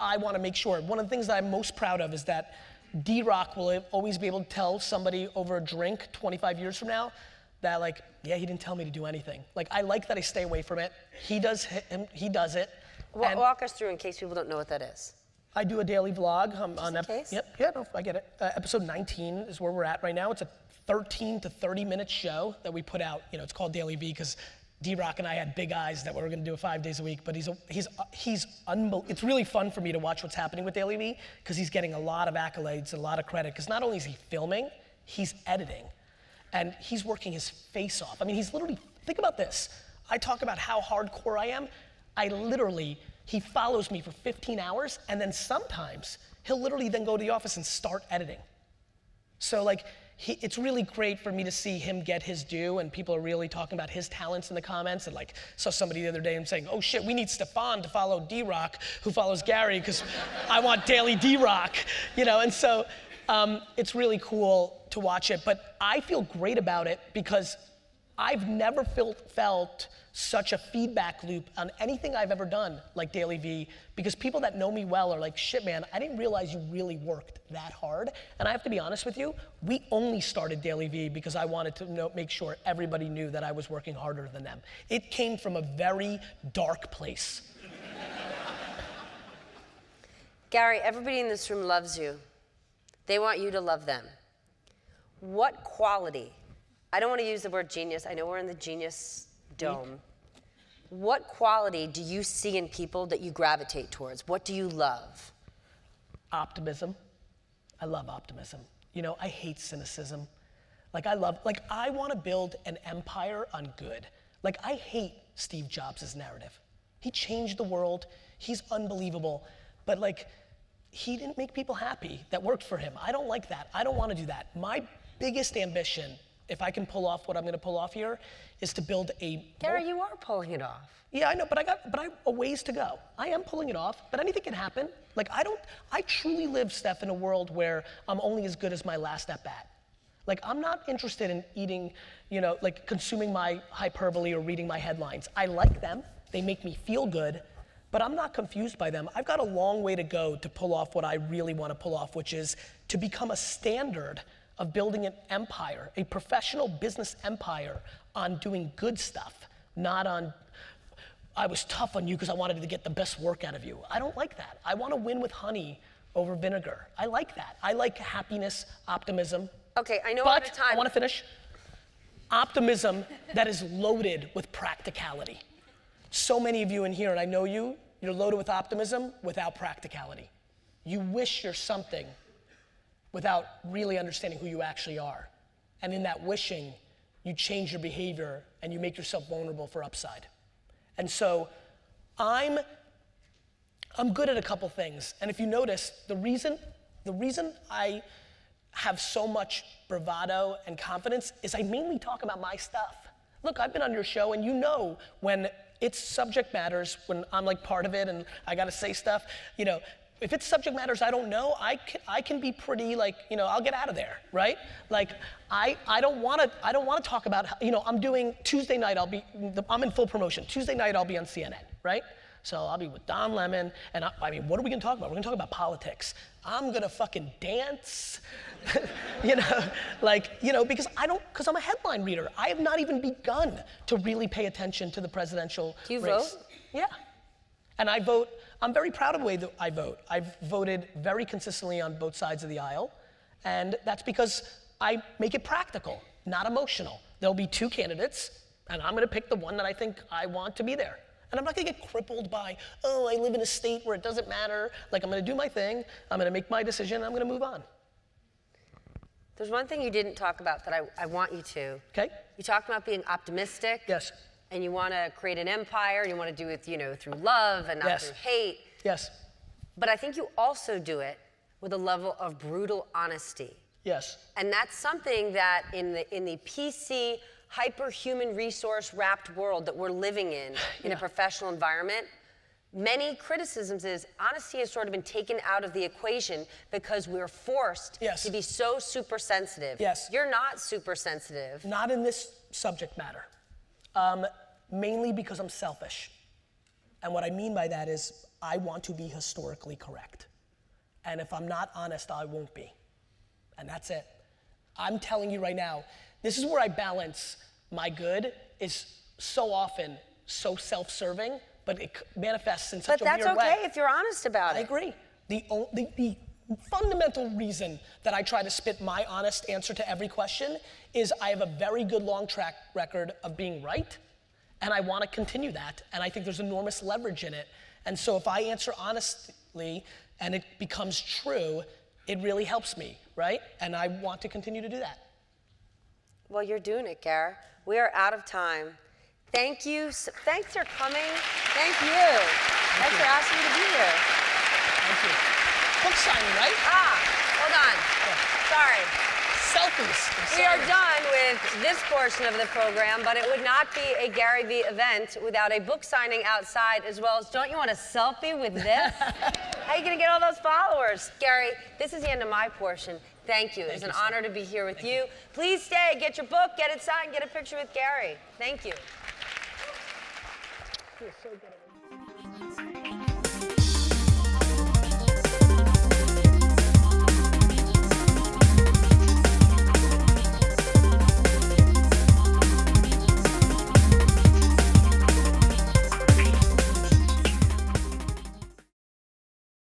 I want to make sure. One of the things that I'm most proud of is that D-Rock will always be able to tell somebody over a drink 25 years from now that, like, yeah, he didn't tell me to do anything. Like, I like that I stay away from it. He does it. Walk us through in case people don't know what that is. I do a daily vlog. I get it. Episode 19 is where we're at right now. It's a 13 to 30 minute show that we put out. It's called Daily V because D-Rock and I had big eyes that we were gonna do it 5 days a week, but it's really fun for me to watch what's happening with Daily V because he's getting a lot of accolades, a lot of credit, because not only is he filming, he's editing, and he's working his face off. I mean, he's literally, think about this. I talk about how hardcore I am. He follows me for 15 hours, and then sometimes he'll literally then go to the office and start editing. So like, it's really great for me to see him get his due, and people are really talking about his talents in the comments. And like, saw somebody the other day and saying, oh shit, we need Stefan to follow D-Rock, who follows Gary, because I want daily D-Rock, you know? And so it's really cool to watch it, but I feel great about it because I've never felt such a feedback loop on anything I've ever done like Daily V, because people that know me well are like, shit man, I didn't realize you really worked that hard. And I have to be honest with you, we only started Daily V because I wanted to make sure everybody knew that I was working harder than them. It came from a very dark place. Gary, everybody in this room loves you. They want you to love them. What quality, I don't want to use the word genius, I know we're in the genius dome. What quality do you see in people that you gravitate towards? What do you love? Optimism. I love optimism. You know, I hate cynicism. I want to build an empire on good. Like, I hate Steve Jobs' narrative. He changed the world, he's unbelievable, but like, he didn't make people happy that worked for him. I don't like that. I don't want to do that. My biggest ambition, if I can pull off what I'm going to pull off here, is to build a... Gary, you are pulling it off. Yeah, I know, but I have a ways to go. I am pulling it off, but anything can happen. Like, I truly live, Steph, in a world where I'm only as good as my last at bat. Like, I'm not interested in eating, you know, like consuming my hyperbole or reading my headlines. I like them, they make me feel good, but I'm not confused by them. I've got a long way to go to pull off what I really want to pull off, which is to become a standard of building an empire, a professional business empire on doing good stuff, not on, I was tough on you because I wanted to get the best work out of you. I don't like that. I want to win with honey over vinegar. I like that. I like happiness, optimism. Okay, I know we're out of time. I want to finish. Optimism that is loaded with practicality. So many of you in here, and I know you're loaded with optimism without practicality. You wish you're something without really understanding who you actually are. And in that wishing, you change your behavior and you make yourself vulnerable for upside. And so I'm good at a couple things. And if you notice, the reason I have so much bravado and confidence is I mainly talk about my stuff. Look, I've been on your show and you know when it's subject matters, when I'm like part of it and I gotta say stuff, you know, if it's subject matters I don't know, I can be pretty like, you know, I'll get out of there, right? Like, I don't wanna talk about, you know, I'm doing Tuesday night, I'm in full promotion. Tuesday night I'll be on CNN, right? So I'll be with Don Lemon, and I mean, what are we gonna talk about? We're gonna talk about politics. I'm gonna fucking dance, you know, like, you know, because I'm a headline reader. I have not even begun to really pay attention to the presidential race. Do you vote? Yeah, and I vote. I'm very proud of the way that I vote. I've voted very consistently on both sides of the aisle, and that's because I make it practical, not emotional. There'll be two candidates, and I'm gonna pick the one that I think I want to be there. And I'm not gonna get crippled by, oh, I live in a state where it doesn't matter. Like, I'm gonna do my thing, I'm gonna make my decision, and I'm gonna move on. There's one thing you didn't talk about that I want you to. Okay. You talked about being optimistic. Yes. And you want to create an empire, you want to do it, you know, through love and not through hate. Yes. But I think you also do it with a level of brutal honesty. Yes. And that's something that in the PC, hyper-human resource-wrapped world that we're living in a professional environment, many criticisms is honesty has sort of been taken out of the equation because we're forced to be so super sensitive. Yes. You're not super sensitive. Not in this subject matter. Mainly because I'm selfish. And what I mean by that is I want to be historically correct. And if I'm not honest, I won't be. And that's it. I'm telling you right now, this is where I balance my good is so often so self-serving, but it manifests in such a weird way. But that's okay if you're honest about it. I agree. The fundamental reason that I try to spit my honest answer to every question is I have a very good long track record of being right, and I want to continue that, and I think there's enormous leverage in it. And so if I answer honestly and it becomes true, it really helps me, right? And I want to continue to do that. Well, you're doing it, Gar. We are out of time. Thank you. Thanks for coming. Thank you. Thanks for asking me to be here. Thank you. Book signing, right? Hold on. Yeah. Sorry. selfies. We are done with this portion of the program, but it would not be a Gary Vee event without a book signing outside, as well as, don't you want a selfie with this? How are you going to get all those followers? Gary, this is the end of my portion. Thank you. It's an honor to be here with you. Please stay, get your book, get it signed, get a picture with Gary. Thank you. You're so good at